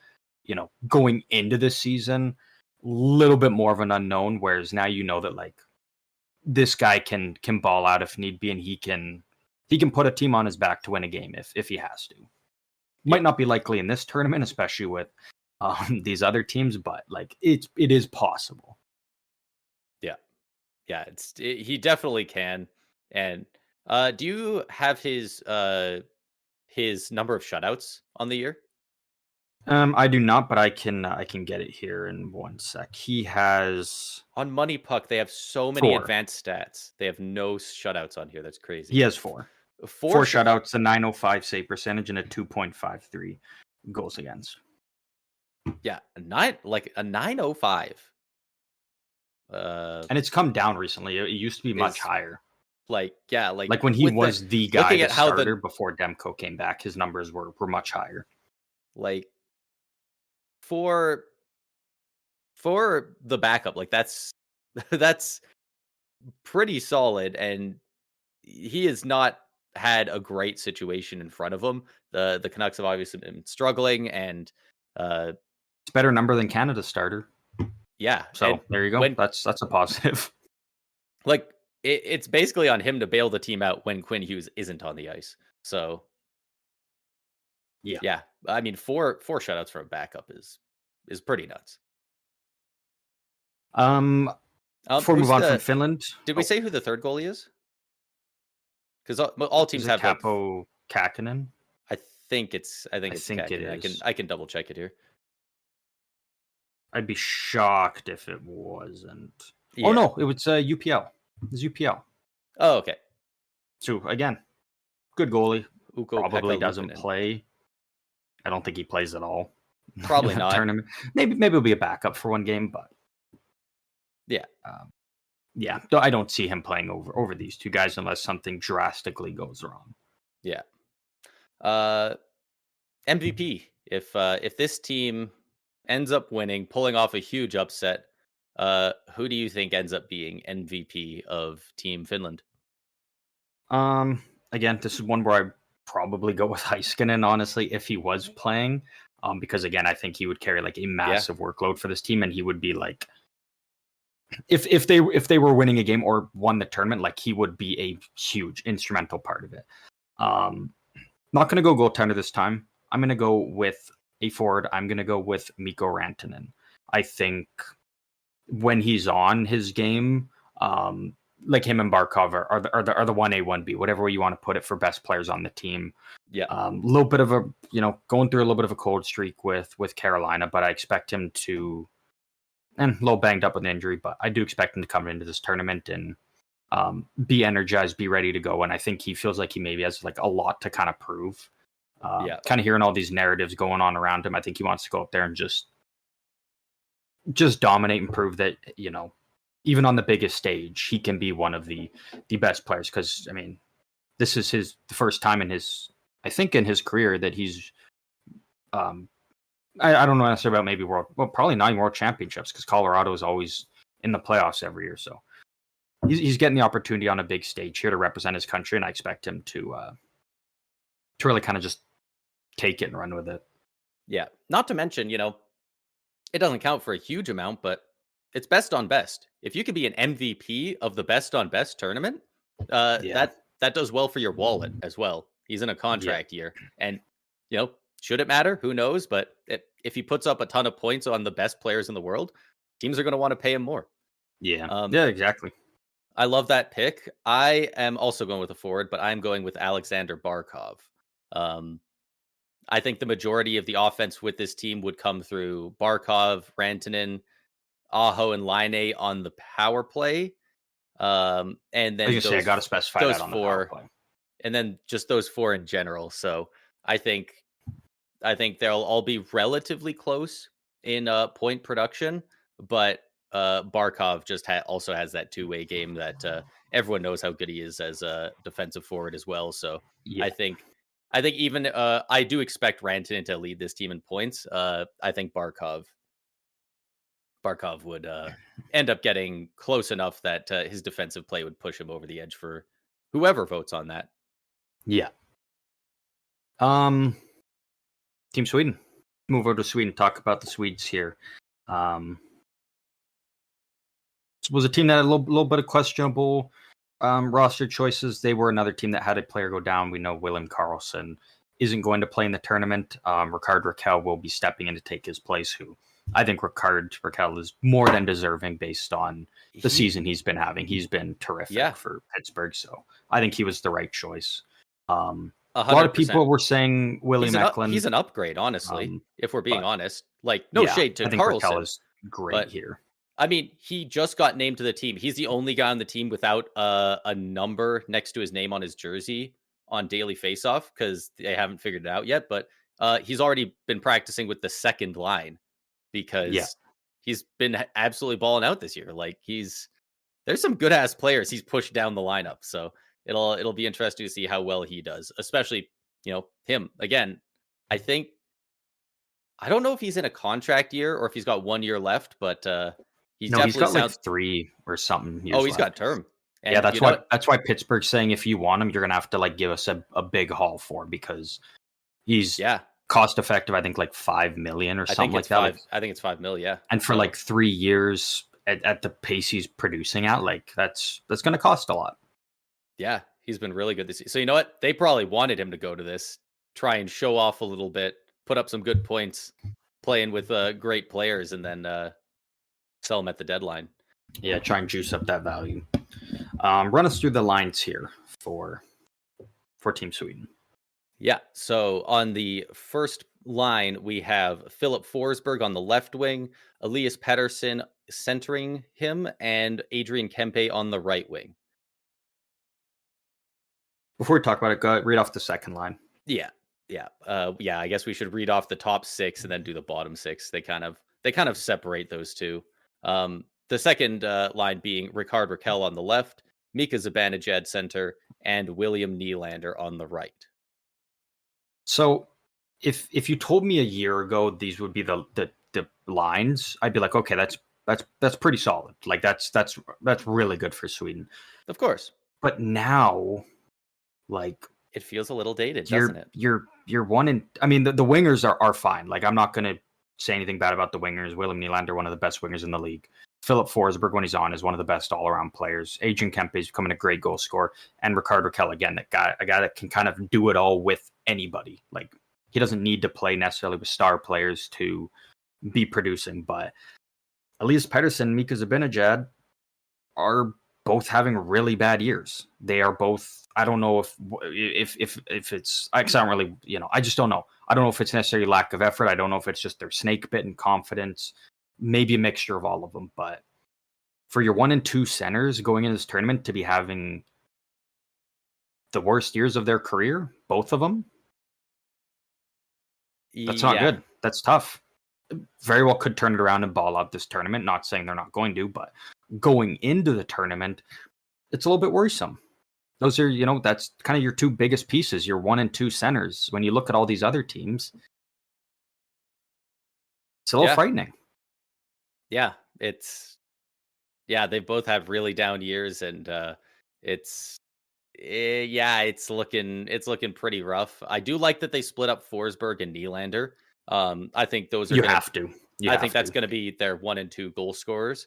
going into this season, a little bit more of an unknown, whereas now that, like, this guy can ball out if need be, and he can put a team on his back to win a game if he has to. Might not be likely in this tournament, especially with these other teams, but like it is possible. Yeah, he definitely can. And do you have his number of shutouts on the year? I do not, but I can get it here in 1 sec. He has, on Money Puck, they have so many advanced stats. They have no shutouts on here. That's crazy. He has 4 shutouts, a .905 save percentage, and a 2.53 goals against. Yeah, a 905. And it's come down recently. It used to be much Is higher. like Like when he with the was the guy, looking the at how starter before Demko came back, his numbers were much higher. like for the backup, like that's that's pretty solid, and he has not had a great situation in front of him. The Canucks have obviously been struggling, and uh It's a better number than Canada's starter. yeah, and So there you go. when That's a positive. like it's basically on him to bail the team out when Quinn Hughes isn't on the ice. So Yeah. yeah, I mean four shutouts for a backup is pretty nuts. Before we move Who's on from the Finland, Did we say who the third goalie is? Because all is teams it have like Capo Kakinen? I think I it's think it Kakin. is. I can double check it here. I'd be shocked if it wasn't. Oh Yeah. no, it was UPL. It's UPL. Oh, okay. So again, good goalie. Probably Ukko-Pekka doesn't Luukkonen. play. I don't think he plays at all. Probably in the not. tournament. Maybe it'll be a backup for one game, but Yeah. yeah, I don't see him playing over these two guys unless something drastically goes wrong. Yeah. MVP. If this team ends up winning, pulling off a huge upset, who do you think ends up being MVP of Team Finland? Again, this is one where I probably go with Heiskanen, honestly, if he was playing. Because again, I think he would carry like a massive workload for this team, and he would be like, if they were winning a game or won the tournament, like he would be a huge instrumental part of it. Not gonna go goaltender this time. I'm gonna go with a forward. I'm gonna go with Mikko Rantanen. I think when he's on his game, like him and Barkov are the 1A, 1B, whatever way you want to put it, for best players on the team. Yeah. A little bit of a, going through a little bit of a cold streak with Carolina, but I expect him to, and a little banged up with an injury, but I do expect him to come into this tournament and be energized, be ready to go. And I think he feels like he maybe has like a lot to kind of prove. Kind of hearing all these narratives going on around him, I think he wants to go up there and just dominate and prove that, even on the biggest stage, he can be one of the best players. Because I mean, this is the first time in his career that he's, I don't know necessarily about maybe probably not even world championships, because Colorado is always in the playoffs every year. So he's getting the opportunity on a big stage here to represent his country, and I expect him to really kind of just take it and run with it. Yeah. Not to mention, it doesn't count for a huge amount, but it's best on best. If you could be an MVP of the best on best tournament, that does well for your wallet as well. He's in a contract year, and should it matter? Who knows? But if he puts up a ton of points on the best players in the world, teams are going to want to pay him more. Yeah. Yeah, exactly. I love that pick. I am also going with a forward, but I'm going with Alexander Barkov. I think the majority of the offense with this team would come through Barkov, Rantanen, Aho, and Laine on the power play. And then I got to specify those that on four, the power play. And then just those four in general. So I think they'll all be relatively close in point production, but Barkov just also has that two-way game that everyone knows how good he is as a defensive forward as well. So I think even I do expect Rantanen to lead this team in points. I think Barkov would end up getting close enough that his defensive play would push him over the edge for whoever votes on that. Yeah. Team Sweden. Move over to Sweden. Talk about the Swedes here. It was a team that had a little bit of questionable roster choices. They were another team that had a player go down. We know William Karlsson isn't going to play in the tournament. Ricard Raquel will be stepping in to take his place, who I think Ricard Raquel is more than deserving based on the season he's been having. He's been terrific for Pittsburgh, so I think he was the right choice. A lot of people were saying William Eklund. He's an upgrade, honestly, if we're being honest. Like, no shade to Karlsson. Raquel is great here. I mean, he just got named to the team. He's the only guy on the team without a number next to his name on his jersey on daily faceoff, because they haven't figured it out yet. But he's already been practicing with the second line Yeah. because he's been absolutely balling out this year. Like there's some good ass players he's pushed down the lineup. So it'll be interesting to see how well he does, especially, him again. I don't know if he's in a contract year or if he's got 1 year left, but he's No, he's definitely got like sound. 3 or something Oh, years he's got left. term. Yeah, And that's you know why what? Pittsburgh's saying if you want him, you're gonna have to like give us a big haul for him because he's Yeah, cost effective. I think like 5 million or something like that. Like, I think it's 5 mil. Yeah. and for So like 3 years at the pace he's producing at, like that's gonna cost a lot. yeah, he's been really good this year. So you know what? They probably wanted him to go to this, try and show off a little bit, put up some good points, playing with great players, and then sell him at the deadline. Yeah, try and juice up that value. Run us through the lines here for Team Sweden. Yeah. So on the first line, we have Philip Forsberg on the left wing, Elias Pettersson centering him, and Adrian Kempe on the right wing. Before we talk about it, go read off the second line. Yeah. Yeah. Yeah. I guess we should read off the top six and then do the bottom six. They kind of separate those two. The second line being Ricard Raquel on the left, Mika Zibanejad center, and William Nylander on the right. So if you told me a year ago these would be the lines, I'd be like, okay, that's pretty solid. Like that's really good for Sweden. Of course. But now, like It feels a little dated, doesn't it? you're one in. I mean, the wingers are fine. Like I'm not gonna say anything bad about the wingers. William Nylander, one of the best wingers in the league. Philip Forsberg, when he's on, is one of the best all-around players. Adrian Kempe is becoming a great goal scorer, and Ricard Raquel again, a guy that can kind of do it all with anybody. Like he doesn't need to play necessarily with star players to be producing. But Elias Pettersson, Mika Zibanejad are both having really bad years. They are both. I don't know if it's. I don't really. I just don't know. I don't know if it's necessarily lack of effort. I don't know if it's just their snake bitten confidence. Maybe a mixture of all of them. But for your 1 and 2 centers going into this tournament to be having the worst years of their career, both of them, that's not good. That's tough. Very well could turn it around and ball out this tournament. Not saying they're not going to, but going into the tournament, it's a little bit worrisome. Those are, that's kind of your 2 biggest pieces, your 1 and 2 centers. When you look at all these other teams, it's a little frightening. Yeah, they both have really down years, and it's looking pretty rough. I do like that they split up Forsberg and Nylander. I think those are you have to. That's going to be their 1 and 2 goal scorers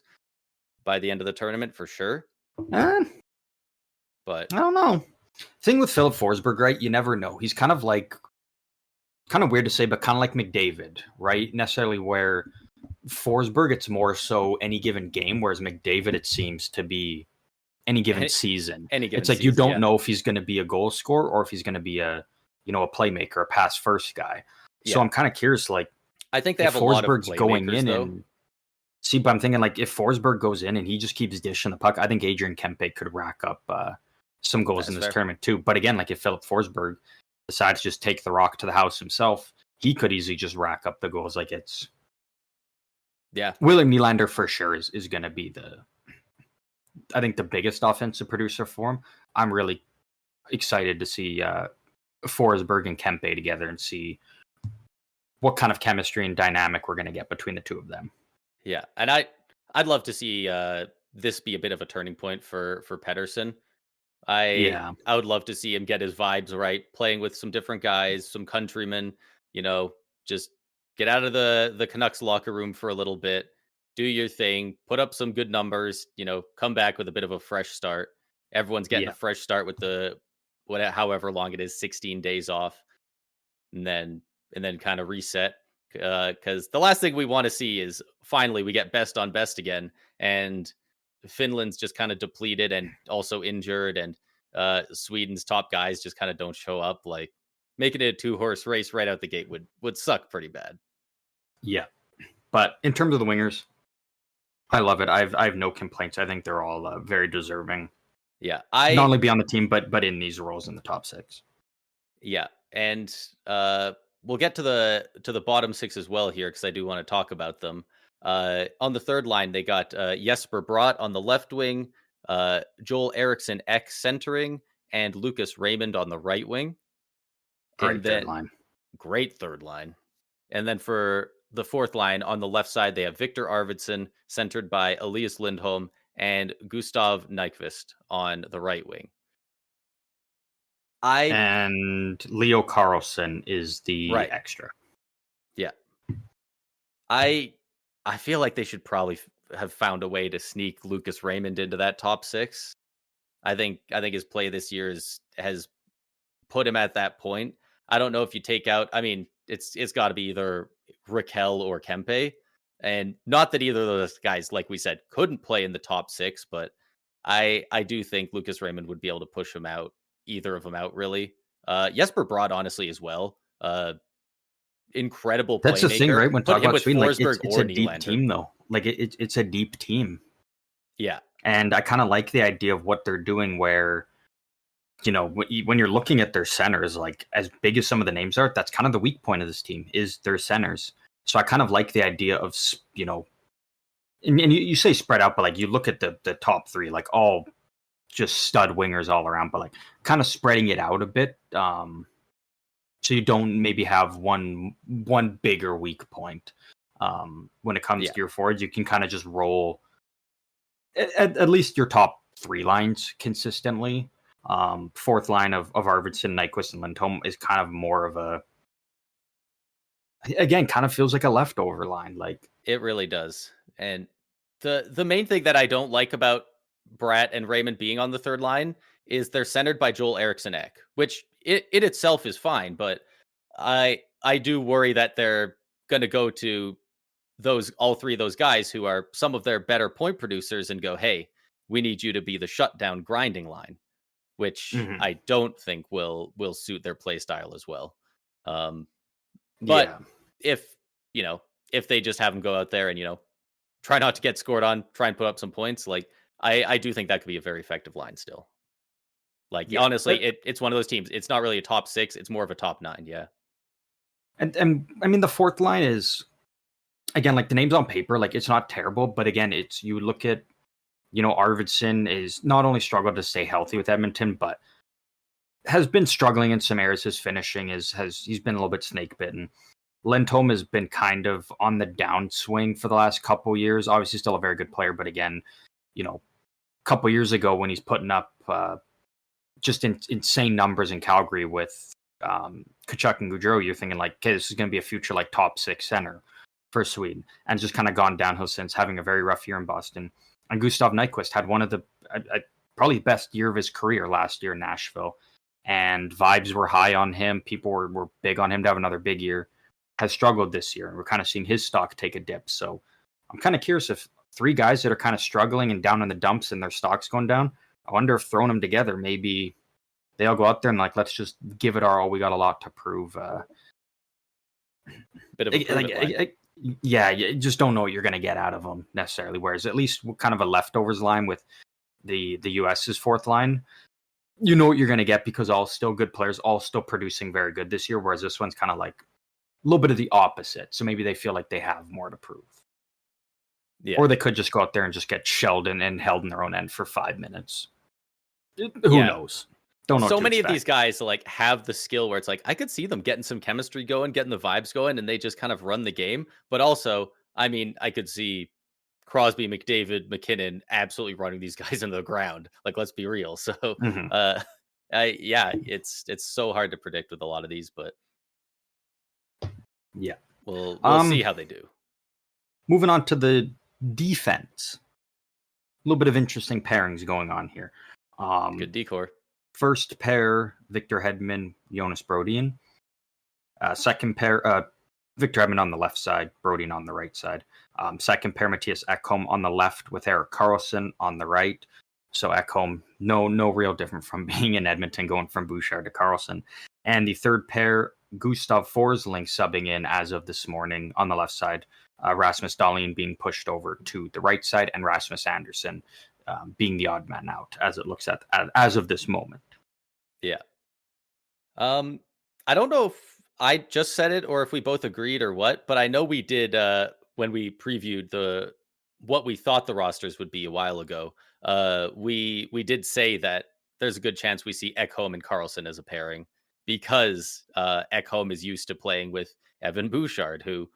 by the end of the tournament for sure. But I don't know. Thing with Philip Forsberg, right? You never know. He's kind of weird to say, but kind of like McDavid, right? Necessarily where Forsberg, it's more so any given game, whereas McDavid, it seems to be any given season. It's like you don't know if he's going to be a goal scorer or if he's going to be a playmaker, a pass first guy. So I'm kind of curious, like, I think they have a lot of playmakers, going in though. and see, but I'm thinking like if Forsberg goes in and he just keeps dishing the puck, I think Adrian Kempe could rack up some goals in this tournament too. But again, like if Philip Forsberg decides to just take the rock to the house himself, he could easily just rack up the goals. Like it's William Nylander for sure is going to be I think the biggest offensive producer for him. I'm really excited to see Forsberg and Kempe together and see what kind of chemistry and dynamic we're going to get between the two of them. Yeah, and I'd love to see this be a bit of a turning point for Pettersson. I would love to see him get his vibes right, playing with some different guys, some countrymen. Just get out of the Canucks locker room for a little bit, do your thing, put up some good numbers. Come back with a bit of a fresh start. Everyone's getting a fresh start with however long it is, 16 days off, and then kind of reset. Because the last thing we want to see is finally we get best on best again, and Finland's just kind of depleted and also injured, and Sweden's top guys just kind of don't show up. Like making it a 2-horse race right out the gate would suck pretty bad. Yeah, but in terms of the wingers, I love it. I have no complaints. I think they're all very deserving. Yeah, not only be on the team, but in these roles in the top 6. Yeah, and we'll get to the bottom six as well here because I do want to talk about them. On the third line, they got Jesper Bratt on the left wing, Joel Eriksson Ek centering, and Lucas Raymond on the right wing. Great third line. Great third line. And then for the fourth line on the left side, they have Victor Arvidsson centered by Elias Lindholm and Gustav Nyquist on the right wing. And Leo Carlson is the extra. Yeah. I feel like they should probably have found a way to sneak Lucas Raymond into that top six. I think his play this year has put him at that point. I don't know if you take out, I mean, it's got to be either Raquel or Kempe. And not that either of those guys, like we said, couldn't play in the top six, but I do think Lucas Raymond would be able to push him out, either of them out, really. Jesper Bratt, honestly, as well. Incredible playmaker. That's the thing, right? When talking about Sweden, like, it's a deep Nylander. team, though. Like, it's a deep team. Yeah. And I kind of like the idea of what they're doing where, when you're looking at their centers, like, as big as some of the names are, that's kind of the weak point of this team, is their centers. So I kind of like the idea of, and you say spread out, but, like, you look at the top three, like, all just stud wingers all around, but, like, kind of spreading it out a bit. So you don't maybe have one bigger weak point. When it comes to your forwards, you can kind of just roll at least your top three lines consistently. Fourth line of Arvidsson, Nyquist, and Lindholm is kind of more of again, kind of feels like a leftover line. Like, it really does. And the main thing that I don't like about Bratt and Raymond being on the third line is they're centered by Joel Eriksson Ek, which it itself is fine, but I do worry that they're going to go to all three of those guys who are some of their better point producers and go, hey, we need you to be the shutdown grinding line, which I don't think will suit their play style as well. But if they just have them go out there and, try not to get scored on, try and put up some points, like, I do think that could be a very effective line still. Like, honestly, it's one of those teams. It's not really a top six. It's more of a top nine. Yeah. And I mean, the fourth line is, again, like, the names on paper, like, it's not terrible, but again, you look at, Arvidsson is not only struggled to stay healthy with Edmonton, but has been struggling in some areas. His finishing he's been a little bit snake bitten. Lindholm has been kind of on the downswing for the last couple years. Obviously, still a very good player, but again, a couple years ago when he's putting up just insane numbers in Calgary with Kachuk and Gaudreau, you're thinking, like, okay, this is going to be a future, like, top six center for Sweden, and just kind of gone downhill since, having a very rough year in Boston. And Gustav Nyquist had one of the probably best year of his career last year in Nashville, and vibes were high on him. People were big on him to have another big year. Has struggled this year, and we're kind of seeing his stock take a dip. So I'm kind of curious if three guys that are kind of struggling and down in the dumps and their stock's going down, I wonder if throwing them together, maybe they all go out there and, like, let's just give it our all. We got a lot to prove. Bit of a you just don't know what you're going to get out of them necessarily. Whereas at least kind of a leftovers line with the US's fourth line, you know what you're going to get because all still good players, all still producing very good this year. Whereas this one's kind of like a little bit of the opposite. So maybe they feel like they have more to prove. Yeah. Or they could just go out there and just get shelled and held in their own end for 5 minutes. Who knows? Don't know. So many of these guys, like, have the skill where it's like, I could see them getting some chemistry going, getting the vibes going, and they just kind of run the game. But also, I mean, I could see Crosby, McDavid, McKinnon absolutely running these guys into the ground. Like, let's be real. So, it's so hard to predict with a lot of these, but yeah, we'll see how they do. Moving on to the defense, a little bit of interesting pairings going on here. Good decor. First pair, Victor Hedman, Jonas Brodin. Second pair, Victor Hedman on the left side, Brodin on the right side. Second pair, Matthias Ekholm on the left with Erik Karlsson on the right. So Ekholm, no real different from being in Edmonton, going from Bouchard to Karlsson. And the third pair, Gustav Forsling subbing in as of this morning on the left side. Rasmus Dahlin being pushed over to the right side, and Rasmus Andersson being the odd man out, as it looks as of this moment. Yeah. I don't know if I just said it or if we both agreed or what, but I know we did when we previewed the what we thought the rosters would be a while ago. We did say that there's a good chance we see Ekholm and Carlson as a pairing because Ekholm is used to playing with Evan Bouchard, who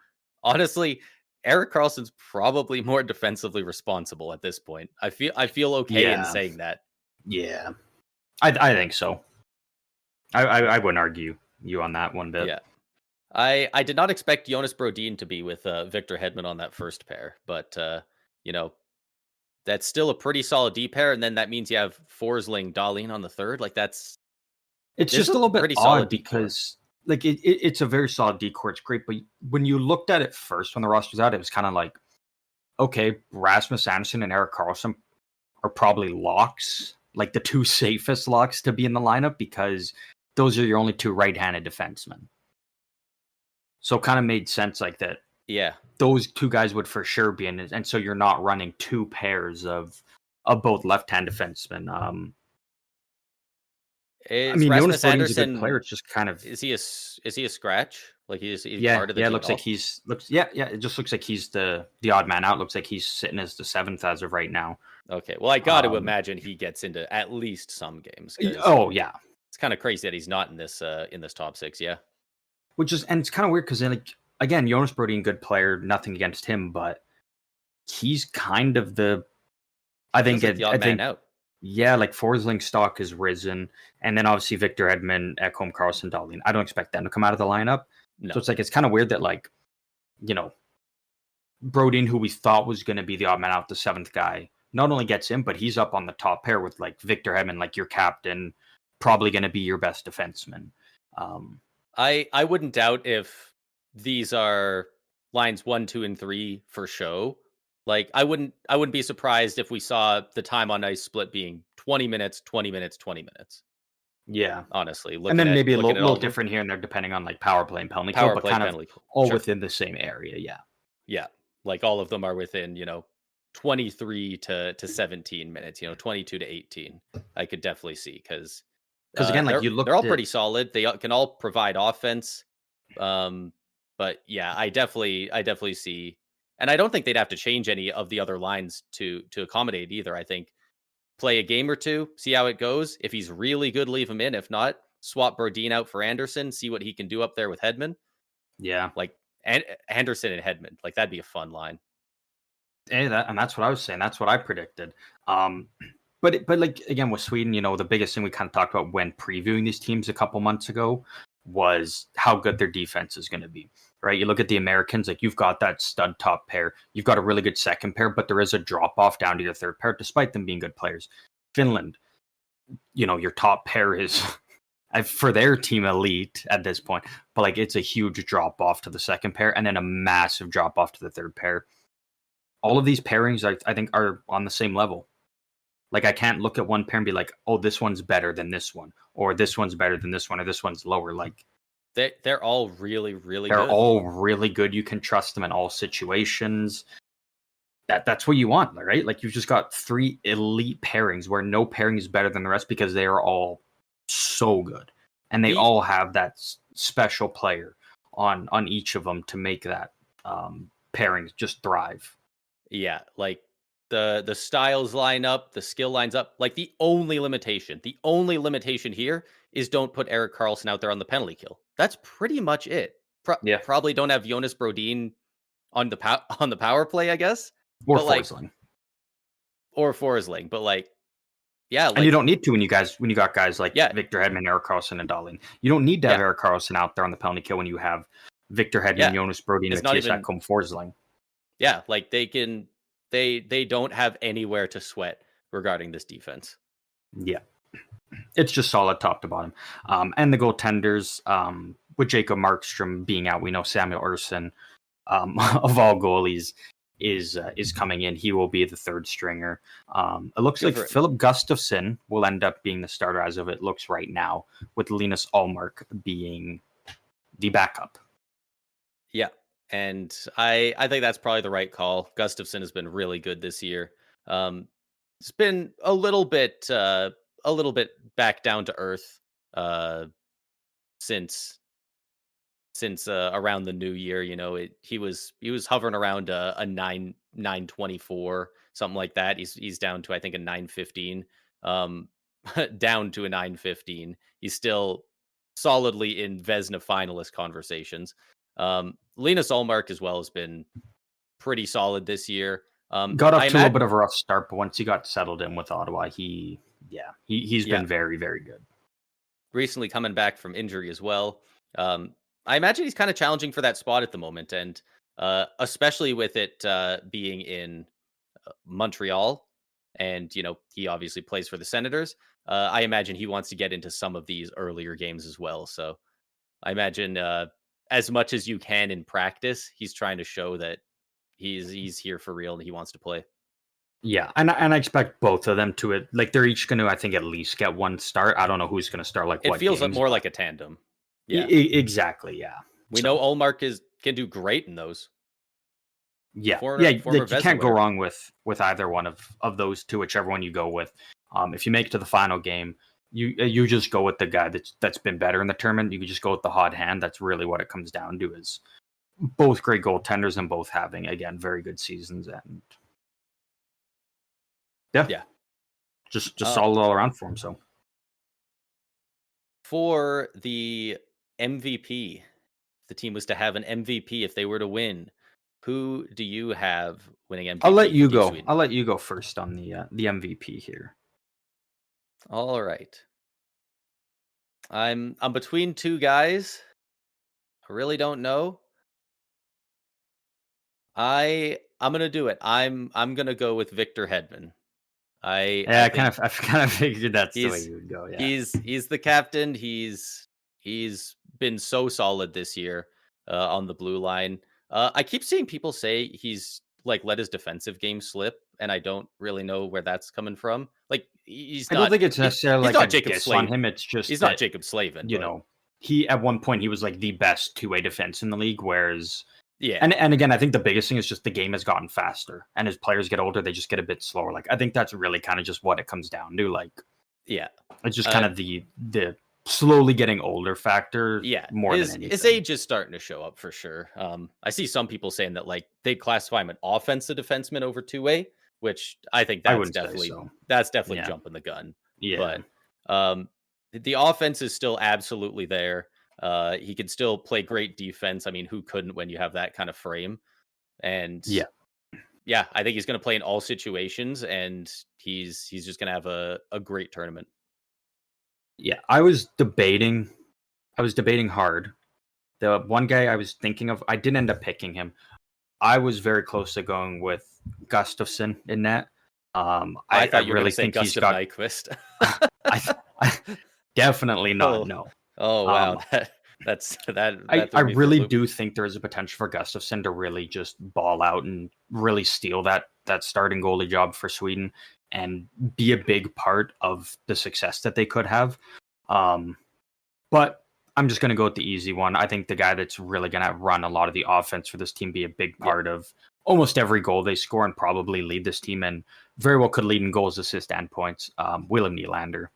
honestly Eric Carlson's probably more defensively responsible at this point. I feel okay in Yeah, saying that. yeah, I think so. I wouldn't argue you on that one bit. Yeah. I did not expect Jonas Brodin to be with Victor Hedman on that first pair, but you know that's still a pretty solid D pair, and then that means you have Forsling, Dahlin on the third. Like It's this just is a a little bit pretty solid odd D core. because like it's a very solid decor. It's great, but when you looked at it first when the roster's out, it was kind of like, okay, Rasmus Anderson and Eric Carlson are probably locks, like the two safest locks to be in the lineup because those are your only two right-handed defensemen. So it kind of made sense like that. Yeah, Those two guys would for sure be in it, and so you're not running two pairs of both left-hand defensemen. I is mean, Jonas Rasmus Brodin's a good player. Anderson? It's just kind of Is he a scratch? Like is he yeah, part of the yeah. It team looks at like all? he's looks yeah, yeah. It just looks like he's the odd man out. Looks like he's sitting as the seventh as of right now. Okay, well I got to Um, imagine he gets into at least some games because oh yeah, it's kind of crazy that he's not in this top six. Yeah, which is and it's kind of weird because like again, Jonas Brodin, good player, nothing against him, but he's kind of the feels like the I odd man think out. yeah, like Forsling stock has risen, and then obviously Victor Edmond, Ekholm, Carlson, Dahlin. I don't expect them to come out of the lineup, so No, it's like it's kind of weird that like you know Brodin, who we thought was going to be the odd man out, the seventh guy, not only gets in, but he's up on the top pair with like Victor Hedman, like your captain, probably going to be your best defenseman. Um, I wouldn't doubt if these are lines 1, 2, and 3 for show. Like I wouldn't be surprised if we saw the time on ice split being 20 minutes, 20 minutes, 20 minutes. yeah, Honestly, and looking then at maybe a looking little, at all little of them, different here and there depending on like power play and penalty kill, power but play kind of penalty kill. all Sure. within the same area. Yeah, Yeah. Like all of them are within, 23 to 17 minutes, 22 to 18. I could definitely see cuz because again, like they're you they're all looked at pretty solid. They can all provide offense. Um, but yeah, I definitely see, and I don't think they'd have to change any of the other lines to accommodate either. I think play a game or two, see how it goes. If he's really good, leave him in. If not, swap Brodin out for Anderson, see what he can do up there with Hedman. yeah, Like Anderson and Hedman, like that'd be a fun line. and that's what I was saying. That's what I predicted. Um, but like again with Sweden, the biggest thing we kind of talked about when previewing these teams a couple months ago was how good their defense is going to be. Right? You look at the Americans, like you've got that stud top pair, you've got a really good second pair, but there is a drop off down to your third pair, despite them being good players. Finland, your top pair is for their team elite at this point, but like it's a huge drop off to the second pair, and then a massive drop off to the third pair. All of these pairings, I think, are on the same level. Like I can't look at one pair and be like, oh, this one's better than this one, or this one's better than this one, or this one's lower. Like They're all really, really they're good. all really good. You can trust them in all situations. That's what you want, right? Like you've just got three elite pairings where no pairing is better than the rest because they are all so good, and they The all have that special player on each of them to make that pairing just thrive. Yeah, like the styles line up, the skill lines up. Like the only limitation here is don't put Eric Carlson out there on the penalty kill. That's pretty much it. Yeah, Probably don't have Jonas Brodin on the on the power play, I guess. or But like Forsling. or Forsling, but like yeah, And you like don't need to when you got guys like yeah, Victor Hedman, Eric Carlson, and Dahlin. You don't need to have yeah, Eric Carlson out there on the penalty kill when you have Victor Hedman, yeah. Jonas Brodin, It's not Matthias even Ekholm, Forsling. yeah, like they don't have anywhere to sweat regarding this defense. Yeah, it's just solid top to bottom. And the goaltenders, with Jacob Markstrom being out, we know Samuel Ersson, of all goalies, is coming in. He will be the third stringer. It looks Good like for him. Philip Gustafsson will end up being the starter as of it looks right now, with Linus Allmark being the backup. Yeah. And I think that's probably the right call. Gustafson has been really good this year. It's been a little bit back down to earth uh since since around the new year. He was hovering around a 924, something like that. He's down to, I think, a 915. Um, down to a 915. He's still solidly in Vesna finalist conversations. Linus Ullmark as well has been pretty solid this year. Got off I to a little imagine, bit of a rough start, but once he got settled in with Ottawa, he's yeah, been very, very good. recently coming back from injury as well. I imagine he's kind of challenging for that spot at the moment, and especially with it being in Montreal, and he obviously plays for the Senators. I imagine he wants to get into some of these earlier games as well. So I imagine as much as you can in practice, he's trying to show that he's here for real and he wants to play. Yeah, and I expect both of them to it. Like they're each going to, I think, at least get one start. I don't know who's going to start like It what feels games, more but like a tandem. Yeah, exactly, yeah. we know So Olmark can do great in those. yeah, Former yeah, former like you Vezina can't go winner. wrong with either one of those two, whichever one you go with. If you make it to the final game, you just go with the guy that's been better in the tournament. You can just go with the hot hand. That's really what it comes down to. Is both great goaltenders and both having again very good seasons, and yeah, Yeah. just Uh, solid all around for him. So for the MVP, the team was to have an MVP if they were to win. Who do you have winning I'll let MVP for you Team go. Sweden? I'll let you go first on the MVP here. All right. I'm between two guys. I really don't know. I'm gonna do it. I'm gonna go with Victor Hedman. Yeah, I think I kind of figured that's the way he's you would go. Yeah, he's the captain. He's been so solid this year on the blue line. I keep seeing people say he's like let his defensive game slip, and I don't really know where that's coming from. Like he's I don't not think it's necessarily he's like a not Jacob diss on Slave. him. It's just He's not that Jacob Slavin, you but know he at one point he was like the best two-way defense in the league, whereas yeah, and again I think the biggest thing is just the game has gotten faster, and as players get older, they just get a bit slower. Like I think that's really kind of just what it comes down to. Like yeah. it's just Uh, kind of the slowly getting older factor Yeah, more than his anything. age is starting to show up for sure. I see some people saying that like they classify him an offensive defenseman over two way, which I think I that's wouldn't say definitely so. that's definitely Yeah, jumping the gun. yeah, But the offense is still absolutely there. He can still play great defense. I mean, who couldn't when you have that kind of frame? And yeah. yeah, I think he's going to play in all situations, and he's just going to have a great tournament. Yeah, I was debating hard. The one guy I was thinking of, I didn't end up picking him. I was very close to going with Gustafsson in that. I I thought you were going really to say think he's Gustav got. Nyquist. I definitely not. Oh, No. oh wow, Um, that I threw me for a really loop. do think there is a potential for Gustafsson to really just ball out and really steal that starting goalie job for Sweden and be a big part of the success that they could have. Um, but I'm just going to go with the easy one. I think the guy that's really going to run a lot of the offense for this team, be a big Yeah, part of almost every goal they score, and probably lead this team, and very well could lead in goals, assists, and points. Willem Nylander.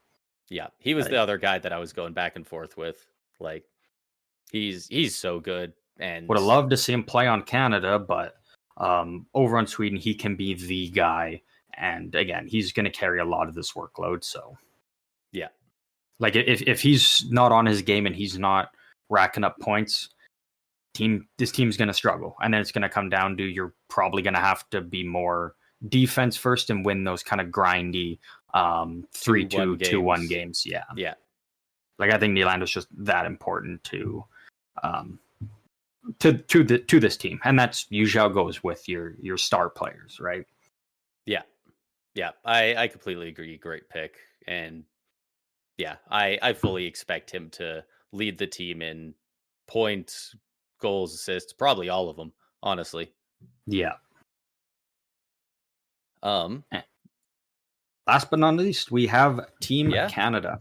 yeah, he was I, the other guy that I was going back and forth with. Like he's so good, would and have loved to see him play on Canada, but over on Sweden, he can be the guy. And again, he's going to carry a lot of this workload. So, yeah, like, if he's not on his game and he's not racking up points, this team's going to struggle, and then it's going to come down to you're probably going to have to be more defense first and win those kind of grindy 2-1 3-2 2-1 games. games. Yeah, Yeah, like I think Nylander's just that important um, to this team, and that's usually how it goes with your star players, right? yeah, yeah. I completely agree. Great pick, and yeah, I fully expect him to lead the team in points, goals, assists, probably all of them. Honestly, Yeah. um, Eh, last but not least, we have Team yeah, Canada,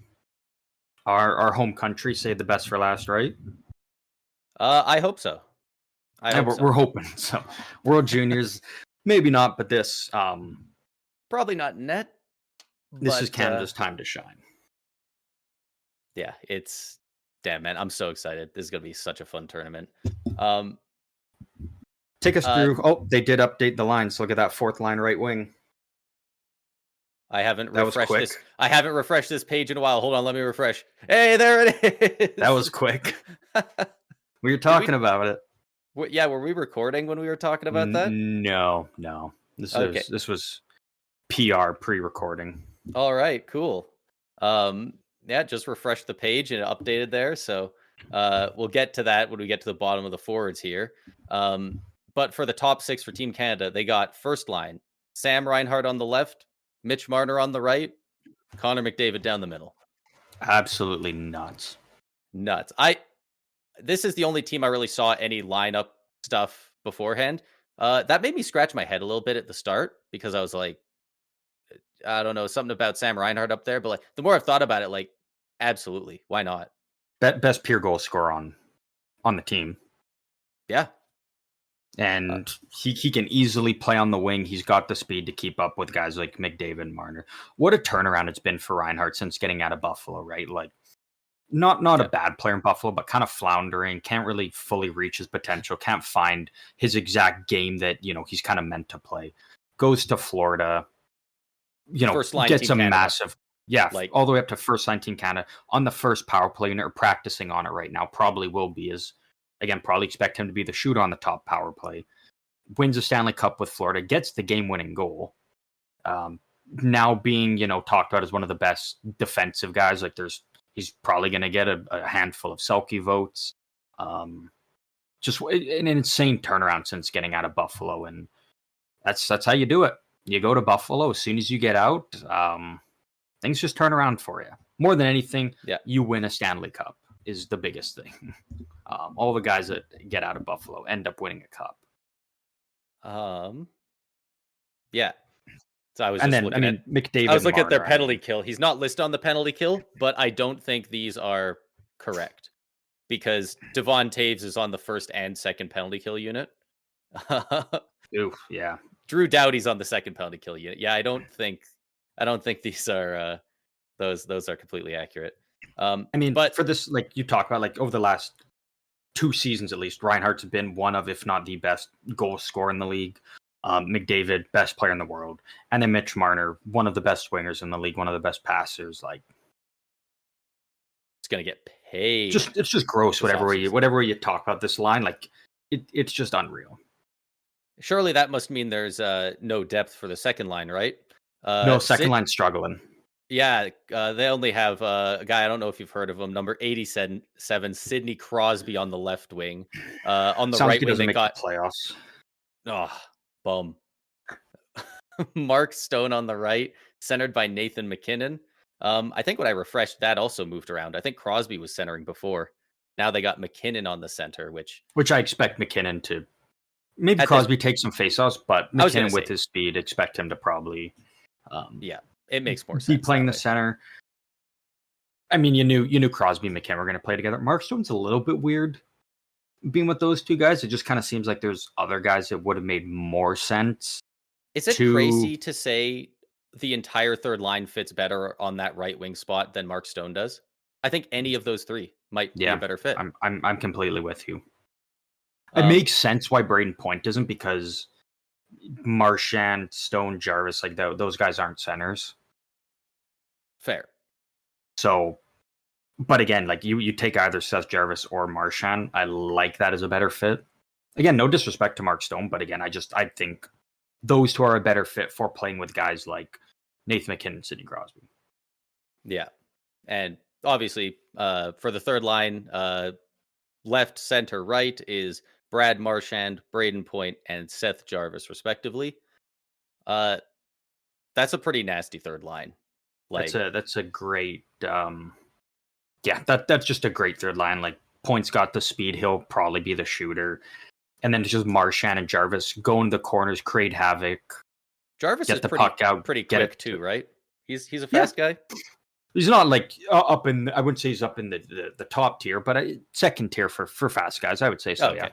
our home country. Say the best for last, right? I hope so. I And hope we're so. hoping so. World Juniors, maybe not, but Probably not net, this is but Canada's time to shine. yeah, it's Damn, man, I'm so excited. This is gonna be such a fun tournament. Um, Take us uh, through. Oh, they did update the lines. Look at that fourth line right wing. I haven't That was refreshed this. quick. I haven't refreshed this page in a while. Hold on, let me refresh. Hey, there it That is. was quick. We were talking about it. Yeah, were we recording when we were talking about that? No. Okay. This was PR pre-recording. All right, cool. Yeah, just refreshed the page and it updated there. So we'll get to that when we get to the bottom of the forwards here. But for the top 6 for Team Canada, they got first line, Sam Reinhart on the left, Mitch Marner on the right, Connor McDavid down the middle. Absolutely nuts. Nuts. This is the only team I really saw any lineup stuff beforehand. That made me scratch my head a little bit at the start because I was like, I don't know, something about Sam Reinhart up there. But like the more I've thought about it, like absolutely, why not? Best pure goal scorer on the team. Yeah. And he can easily play on the wing. He's got the speed to keep up with guys like McDavid and Marner. What a turnaround it's been for Reinhart since getting out of Buffalo, right? Like not a bad player in Buffalo, but kind of floundering, can't really fully reach his potential, can't find his exact game that, he's kind of meant to play. Goes to Florida, First line gets Team a Canada. massive, all the way up to first line Team Canada on the first power play unit, or practicing on it right now. Probably will be, probably expect him to be the shooter on the top power play. Wins a Stanley Cup with Florida, gets the game-winning goal. Now being, talked about as one of the best defensive guys. Like he's probably going to get a handful of Selke votes. Just an insane turnaround since getting out of Buffalo, and that's how you do it. You go to Buffalo, as soon as you get out, things just turn around for you. More than anything, you win a Stanley Cup is the biggest thing. All the guys that get out of Buffalo end up winning a cup. Yeah. So I was McDavid. I was looking at their Marner, penalty kill. He's not listed on the penalty kill, but I don't think these are correct because Devon Taves is on the first and second penalty kill unit. Oof, yeah. Drew Doughty's on the second penalty kill unit. Yeah, I don't think these are those are completely accurate. But for this, like you talk about, like over the last 2 seasons at least, Reinhart's been one of, if not the best goal scorer in the league. McDavid, best player in the world, and then Mitch Marner, one of the best wingers in the league, one of the best passers. Like, it's gonna get paid. It's just gross. Whatever you talk about this line, like it's just unreal. Surely that must mean there's no depth for the second line, right? No, second line struggling. Yeah, they only have a guy, I don't know if you've heard of him, number 87, Sidney Crosby on the left wing. On the Sounds right like wing, they got the playoffs. Oh, bum. Mark Stone on the right, centered by Nathan McKinnon. I think when I refreshed, that also moved around. I think Crosby was centering before. Now they got McKinnon on the center, which I expect McKinnon to. Maybe Crosby takes some faceoffs, but McKinnon with his speed, expect him to probably. It makes more sense. Be playing the center. I mean, you knew Crosby and McKinnon were going to play together. Mark Stone's a little bit weird being with those two guys. It just kind of seems like there's other guys that would have made more sense. Is it crazy to say the entire third line fits better on that right wing spot than Mark Stone does? I think any of those three might be a better fit. I'm completely with you. It makes sense why Braden Point doesn't, because Marchand, Stone, Jarvis, like those guys aren't centers. Fair. So, but again, like you take either Seth Jarvis or Marchand, I like that as a better fit. Again, no disrespect to Mark Stone, but again, I think those two are a better fit for playing with guys like Nathan McKinnon and Sidney Crosby. Yeah. And obviously, for the third line, left, center, right is Brad Marchand, Braden Point, and Seth Jarvis, respectively. That's a pretty nasty third line. Like that's a great that's just a great third line. Like, Point's got the speed, he'll probably be the shooter. And then it's just Marchand and Jarvis go into the corners, create havoc. Jarvis is puck out, pretty quick too, right? He's a fast guy. He's not like up in. I wouldn't say he's up in the top tier, but second tier for fast guys, I would say so. Okay.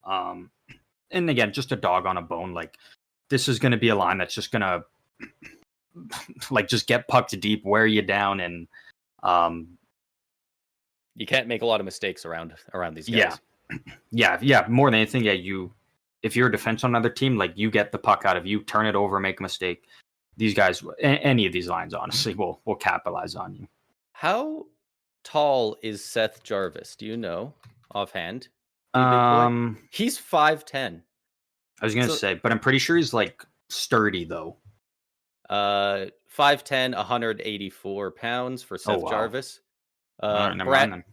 Yeah. And again, just a dog on a bone. Like, this is going to be a line that's just going to like just get pucked deep, wear you down, and You can't make a lot of mistakes around these Yeah, guys. yeah. More than anything, if you're a defense on another team, like you get the puck out of you, turn it over, make a mistake. These guys, any of these lines, honestly, will capitalize on you. How tall is Seth Jarvis? Do you know offhand? The big boy. Um, He's 5'10". I was gonna So say, but I'm pretty sure he's like sturdy though. 5'10", 184 pounds for Oh Seth wow. Jarvis. All right, never mind then.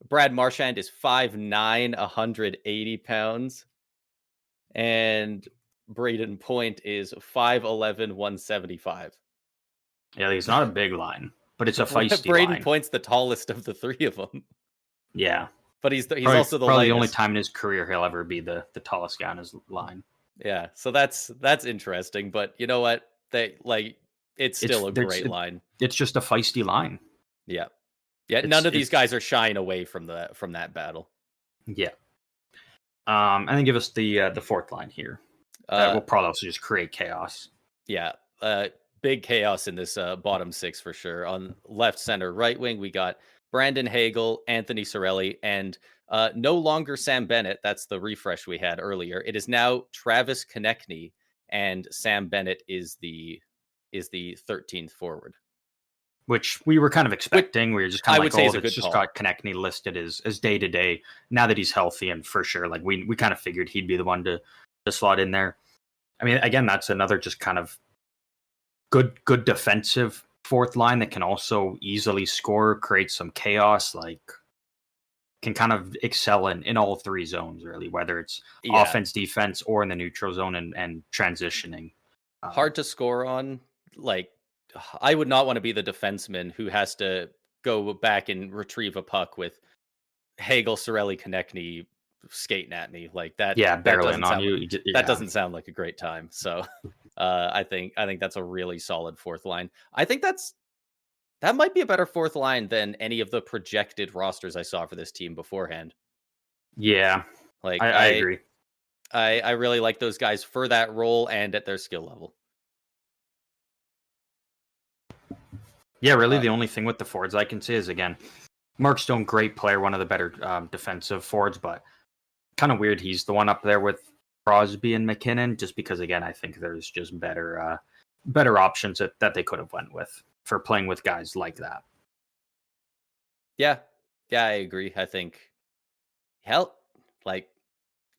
Brad Marchand is 5'9", 180 pounds. And Braden Point is 5'11", 175. Yeah, he's not a big line, but it's a feisty Braden line. Point's the tallest of the three of them. Yeah, But he's probably, also the probably the only lightest. time in his career he'll ever be the tallest guy on his line. Yeah, so that's interesting. But you know what? It's still a great line. It's just a feisty line. Yeah, yeah. None of these guys are shying away from that battle. Yeah. And then give us the fourth line here. That will probably also just create chaos. Yeah, big chaos in this bottom six for sure. On left, center, right wing, we got Brandon Hagel, Anthony Cirelli, and no longer Sam Bennett. That's the refresh we had earlier. It is now Travis Konechny, and Sam Bennett is the 13th forward. Which we were kind of expecting. We were just kind of like, oh, it's just got Konechny listed as day to day. Now that he's healthy, and for sure, like we kind of figured he'd be the one to slot in there. I mean, again, that's another just kind of good defensive fourth line that can also easily score, create some chaos, like can kind of excel in all three zones, really, whether it's offense, defense, or in the neutral zone and transitioning. Hard to score on. Like, I would not want to be the defenseman who has to go back and retrieve a puck with Hagel, Cirelli, Konechny skating at me like that. Yeah, barreling on you. That doesn't sound like a great time. So, I think that's a really solid fourth line. I think that might be a better fourth line than any of the projected rosters I saw for this team beforehand. Yeah, like I agree. I really like those guys for that role and at their skill level. Yeah, really, the only thing with the forwards I can say is, again, Mark Stone, great player, one of the better defensive forwards, but kind of weird he's the one up there with Crosby and McKinnon, just because, again, I think there's just better options that they could have went with for playing with guys like that. Yeah, I agree. I think, hell, like,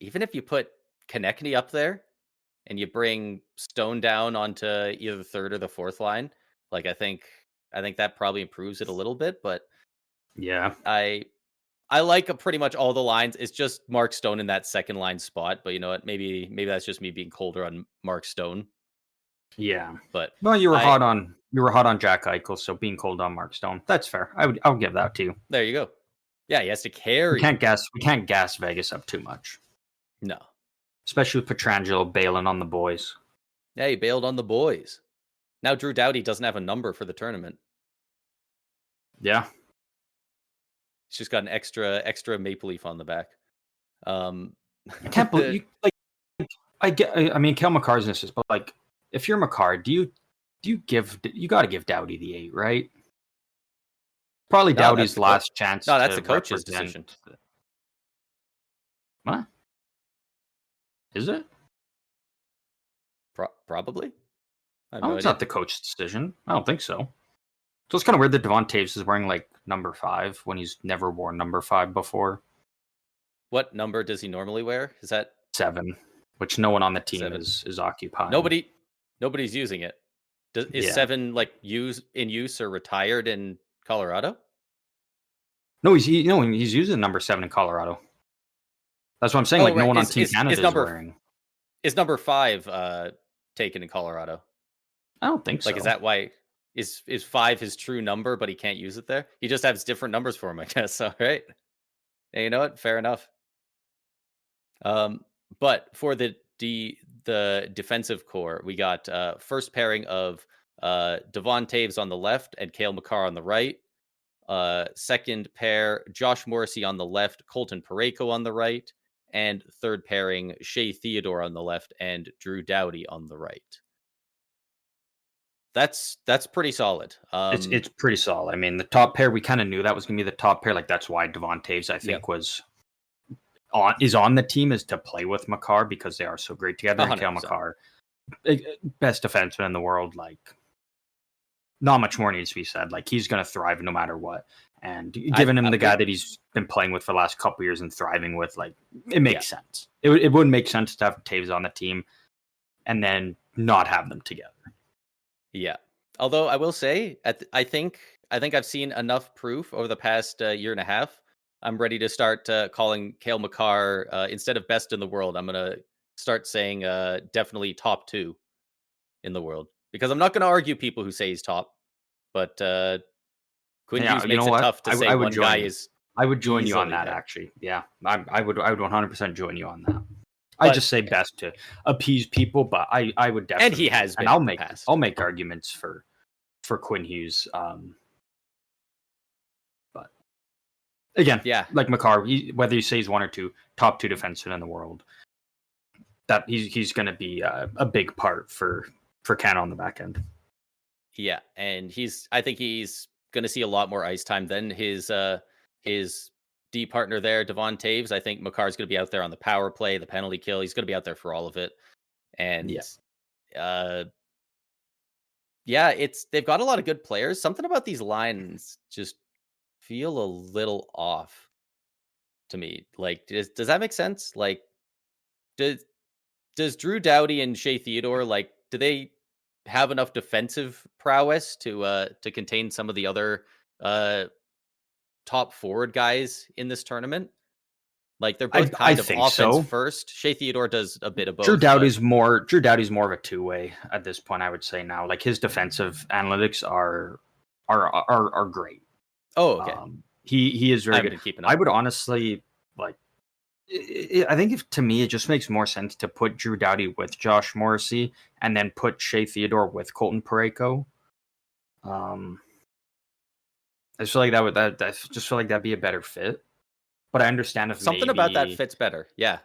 even if you put Konechny up there and you bring Stone down onto either the third or the fourth line, like, I think that probably improves it a little bit. But yeah, I like pretty much all the lines. It's just Mark Stone in that second line spot. But you know what? Maybe that's just me being colder on Mark Stone. Yeah, but well, you were hot on Jack Eichel, so being cold on Mark Stone, that's fair. I'll give that to you. There you go. Yeah, he has to carry. We can't gas Vegas up too much. No, especially with Pietrangelo bailing on the boys. Yeah, he bailed on the boys. Now Drew Doughty doesn't have a number for the tournament. Yeah, he's just got an extra maple leaf on the back. I can't believe you, like. I mean, Cale Makar's in this, but like, if you're Makar, you got to give Doughty the 8, right? Probably Doughty's last chance. No, that's the coach's decision. What? Is it? Probably. It's not the coach's decision. I don't think so. So it's kind of weird that Devon Taves is wearing like number 5 when he's never worn number 5 before. What number does he normally wear? Is that 7? Which no one on the team is occupying. Nobody's using it. Is 7 like in use or retired in Colorado? No, he's using number 7 in Colorado. That's what I'm saying. No one on Team Canada is wearing. Is number 5 taken in Colorado? I don't think so. Is that why? Is 5 his true number, but he can't use it there? He just has different numbers for him, I guess. All right. Hey, you know what? Fair enough. But for the defensive core, we got first pairing of Devon Taves on the left and Cale Makar on the right. Second pair, Josh Morrissey on the left, Colton Parayko on the right. And third pairing, Shea Theodore on the left and Drew Doughty on the right. That's pretty solid. It's pretty solid. I mean, the top pair, we kind of knew that was going to be the top pair. Like that's why Devon Taves, I think, is on the team, is to play with Makar because they are so great together. And Cale 100%. Makar, best defenseman in the world. Like, not much more needs to be said. Like, he's going to thrive no matter what. And given him the guy that he's been playing with for the last couple years and thriving with, like, it makes sense. It wouldn't make sense to have Taves on the team and then not have them together. Yeah. Although I will say, I think I've seen enough proof over the past year and a half. I'm ready to start calling Cale Makar instead of best in the world. I'm gonna start saying definitely top 2 in the world, because I'm not going to argue people who say he's top, but Quinn Hughes makes it tough to say one guy is. I would join you on that, actually. Yeah, I would 100% join you on that. I just say best to appease people, but I would definitely. And he has been. And I'll make arguments for Quinn Hughes. But again, like Makar, whether you say he's 1 or 2, top 2 defenseman in the world, that he's going to be a big part for Canada on the back end. Yeah, and I think he's going to see a lot more ice time than his D partner there, Devon Taves. I think Makar's going to be out there on the power play, the penalty kill. He's going to be out there for all of it. And they've got a lot of good players. Something about these lines just feel a little off to me. Like, does that make sense? Like, does Drew Doughty and Shea Theodore, like, do they have enough defensive prowess to contain some of the other top forward guys in this tournament? Like, they're both kind of offense first. Shea Theodore does a bit of both. Drew Doughty's more of a two-way at this point, I would say now. Like, his defensive analytics are great. Oh, okay. He is very good. I would honestly, like, I think to me, it just makes more sense to put Drew Doughty with Josh Morrissey and then put Shea Theodore with Colton Parayko. I just feel like that'd be a better fit. But I understand if something about that fits better. Yeah.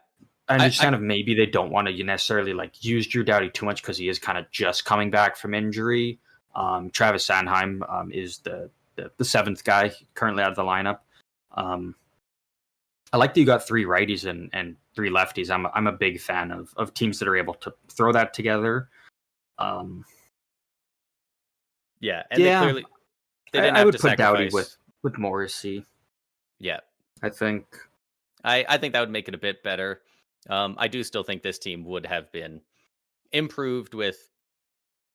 I understand if maybe they don't want to necessarily like use Drew Doughty too much because he is kind of just coming back from injury. Travis Sanheim is the 7th guy currently out of the lineup. I like that you got 3 righties and 3 lefties. I'm a big fan of teams that are able to throw that together. And they clearly didn't have to put Doughty with Morrissey. Yeah. I think that would make it a bit better. I do still think this team would have been improved with,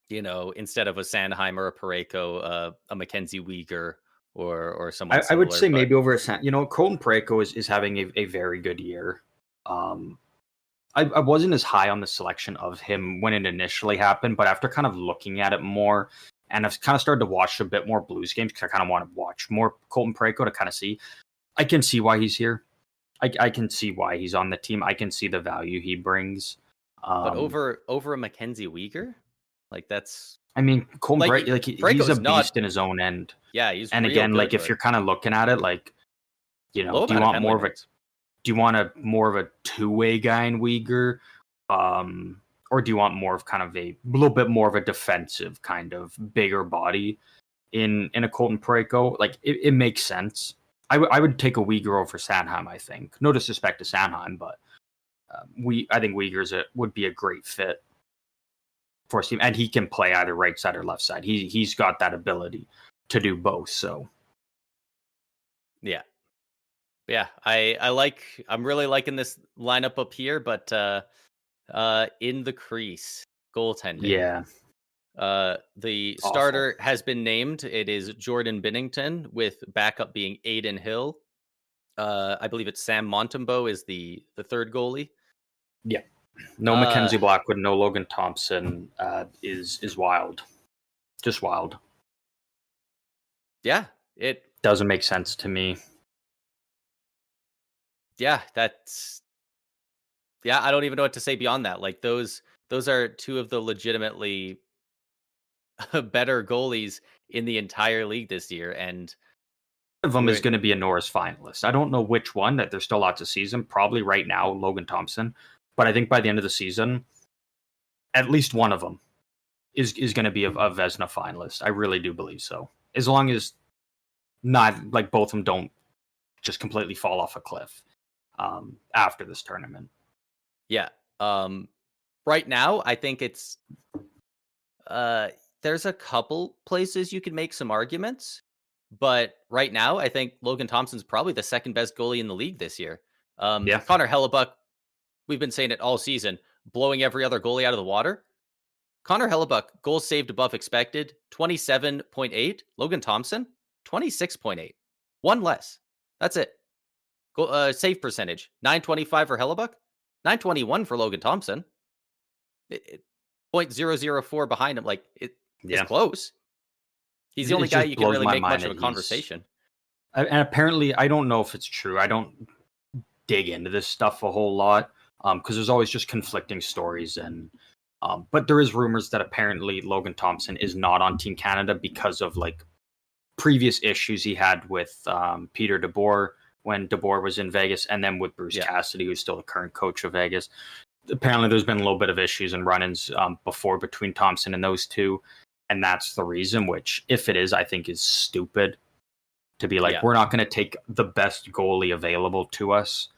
instead of a Sanheim or a Parayko, a Mackenzie Weegar or someone. I would say maybe over a Colton Parayko is having a very good year. I wasn't as high on the selection of him when it initially happened, but after kind of looking at it more, and I've kind of started to watch a bit more Blues games because I kind of want to watch more Colton Parayko to kind of see. I can see why he's here. I can see why he's on the team. I can see the value he brings. But over a Mackenzie Weegar, like that's. I mean, Colton Parayko, he's a beast in his own end. Yeah, he's. And again, like if you're kind of looking at it, like do you want more of a? Do you want a more of a two-way guy in Weegar, or do you want more of kind of a little bit more of a defensive kind of bigger body in a Colton Parayko? Like it makes sense. I would take a Weegar over Sanheim. I think, no disrespect to Sanheim, but I think Weegar would be a great fit for his team, and he can play either right side or left side. He's got that ability to do both. So, yeah. I'm really liking this lineup up here, but in the crease, goaltending. Yeah. The starter has been named. It is Jordan Binnington, with backup being Aiden Hill. I believe it's Sam Montembeault is the third goalie. Yeah. No Mackenzie Blackwood, no Logan Thompson is wild. Just wild. Yeah. It doesn't make sense to me. Yeah, I don't even know what to say beyond that. Like those are two of the legitimately better goalies in the entire league this year, and one of them is going to be a Norris finalist. I don't know which one. That there's still lots of season. Probably right now, Logan Thompson. But I think by the end of the season, at least one of them is going to be a Vezina finalist. I really do believe so. As long as not like both of them don't just completely fall off a cliff after this tournament. Yeah. Right now, I think it's there's a couple places you can make some arguments, but right now, I think Logan Thompson's probably the second best goalie in the league this year. Yeah. Connor Hellebuck, we've been saying it all season, blowing every other goalie out of the water. Connor Hellebuck, goals saved above expected, 27.8. Logan Thompson, 26.8. One less. That's it. Save percentage, 925 for Hellebuck, 921 for Logan Thompson. 0.004 behind him. Like, it's close. He's the only guy you can really make much of a conversation. And apparently, I don't know if it's true. I don't dig into this stuff a whole lot because there's always just conflicting stories. And but there is rumors that apparently Logan Thompson is not on Team Canada because of like previous issues he had with Peter DeBoer when DeBoer was in Vegas, and then with Bruce Cassidy, who's still the current coach of Vegas. Apparently, there's been a little bit of issues and run-ins before between Thompson and those two, and that's the reason. Which, if it is, I think is stupid. To be like, we're not going to take the best goalie available to us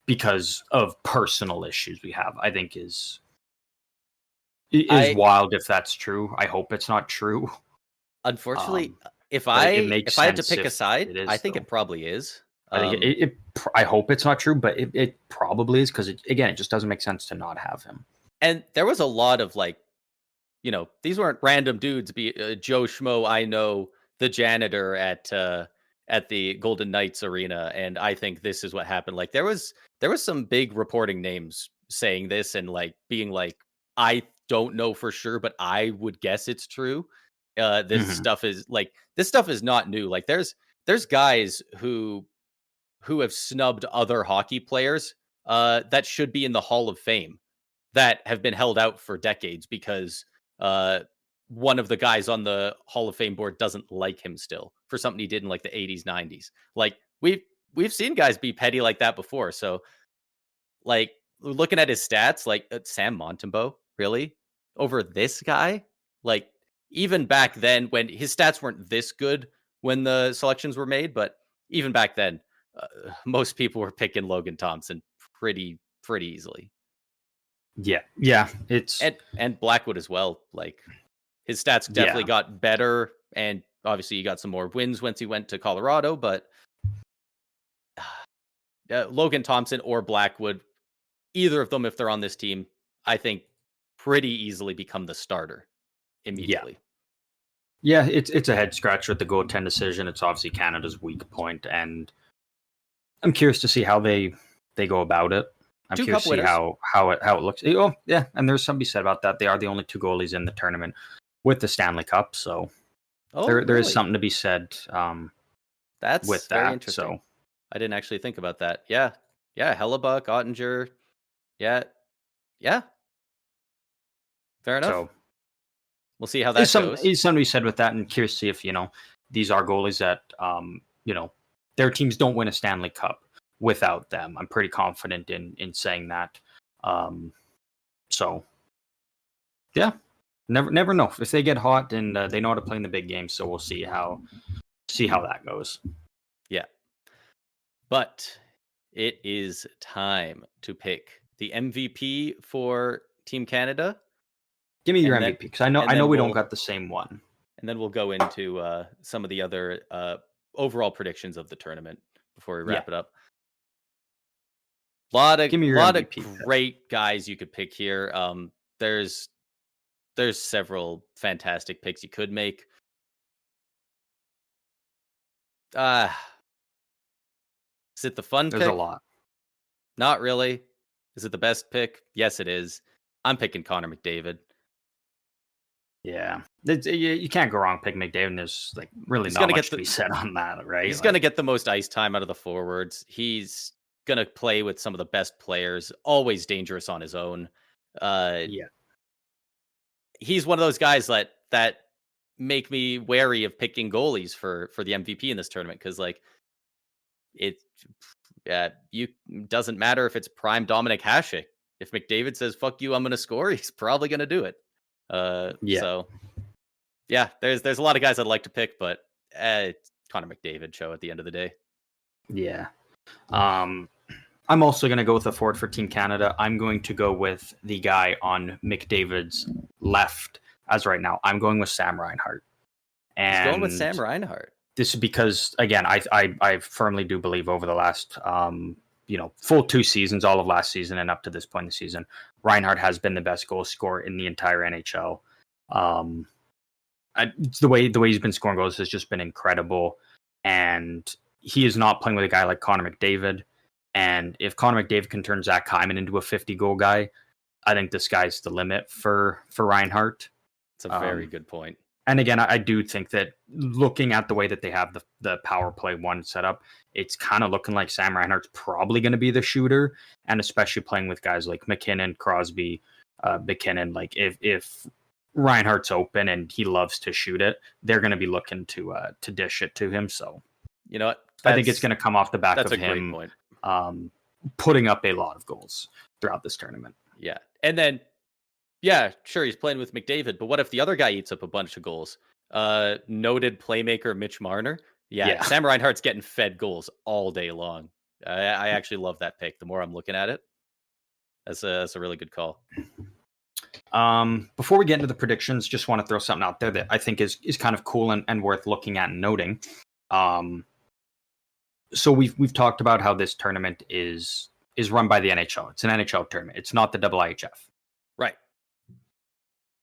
because of personal issues we have. I think is wild if that's true. I hope it's not true. Unfortunately, if I had to pick a side, I think it probably is. I think I hope it's not true, but it probably is because again, it just doesn't make sense to not have him. And there was a lot of like, these weren't random dudes. Joe Schmo, I know the janitor at the Golden Knights arena, and I think this is what happened. Like there was some big reporting names saying this and like being like, I don't know for sure, but I would guess it's true. This stuff is not new. Like there's guys who have snubbed other hockey players that should be in the Hall of Fame that have been held out for decades because one of the guys on the Hall of Fame board doesn't like him still for something he did in like the 80s, 90s. Like we've seen guys be petty like that before. So like looking at his stats, like Sam Montembeault, really? Over this guy? Like even back then when his stats weren't this good when the selections were made, but even back then, most people were picking Logan Thompson pretty easily. Yeah, it's and Blackwood as well. Like his stats definitely got better, and obviously he got some more wins once he went to Colorado. But Logan Thompson or Blackwood, either of them, if they're on this team, I think pretty easily become the starter immediately. Yeah, it's a head scratcher at the goaltend decision. It's obviously Canada's weak point, and I'm curious to see how they go about it. I'm curious to see how it looks. Oh, yeah, and there's something said about that. They are the only two goalies in the tournament with the Stanley Cup, so there is something to be said. That's with very that. interesting. So I didn't actually think about that. Yeah, Hellebuck, Ottinger. Yeah. Fair enough. So we'll see how that goes. Something to be said with that, and curious to see if these are goalies that their teams don't win a Stanley Cup without them. I'm pretty confident in saying that. So yeah, never know if they get hot and they know how to play in the big games. So we'll see how that goes. Yeah, but it is time to pick the MVP for Team Canada. Give me your MVP because I know we don't got the same one. And then we'll go into some of the other overall predictions of the tournament before we wrap it up. Lot of great guys you could pick here. There's several fantastic picks you could make. Is it the fun pick? There's a lot. Not really. Is it the best pick? Yes, it is. I'm picking Connor McDavid. Yeah, you can't go wrong picking McDavid. There's like really not much to be said on that, right? He's going to get the most ice time out of the forwards. He's going to play with some of the best players. Always dangerous on his own. He's one of those guys that make me wary of picking goalies for the MVP in this tournament because like doesn't matter if it's prime Dominic Hasek. If McDavid says "fuck you," I'm going to score. He's probably going to do it. Yeah. So yeah, there's a lot of guys I'd like to pick, but it's Connor McDavid show at the end of the day. Yeah. I'm also going to go with a forward for Team Canada. I'm going to go with the guy on McDavid's left as right now. I'm going with Sam Reinhart. And he's going with Sam Reinhart. This is because, again, I firmly do believe over the last, full 2 seasons, all of last season and up to this point in the season, Reinhart has been the best goal scorer in the entire NHL. The way he's been scoring goals has just been incredible. And he is not playing with a guy like Connor McDavid. And if Connor McDavid can turn Zach Hyman into a 50-goal guy, I think the sky's the limit for Reinhart. It's a very good point. And again, I do think that looking at the way that they have the power play one set up, it's kind of looking like Sam Reinhart's probably going to be the shooter. And especially playing with guys like McKinnon, Crosby, McKinnon, like if Reinhart's open and he loves to shoot it, they're going to be looking to dish it to him. So, you know what? I think it's going to come off the back of him great point. Putting up a lot of goals throughout this tournament. Yeah. And then, yeah, sure, he's playing with McDavid, but what if the other guy eats up a bunch of goals? Noted playmaker Mitch Marner. Yeah, Sam Reinhart's getting fed goals all day long. I actually love that pick. The more I'm looking at it, that's a really good call. Before we get into the predictions, just want to throw something out there that I think is kind of cool and worth looking at and noting. So we've talked about how this tournament is run by the NHL. It's an NHL tournament. It's not the IIHF. Right.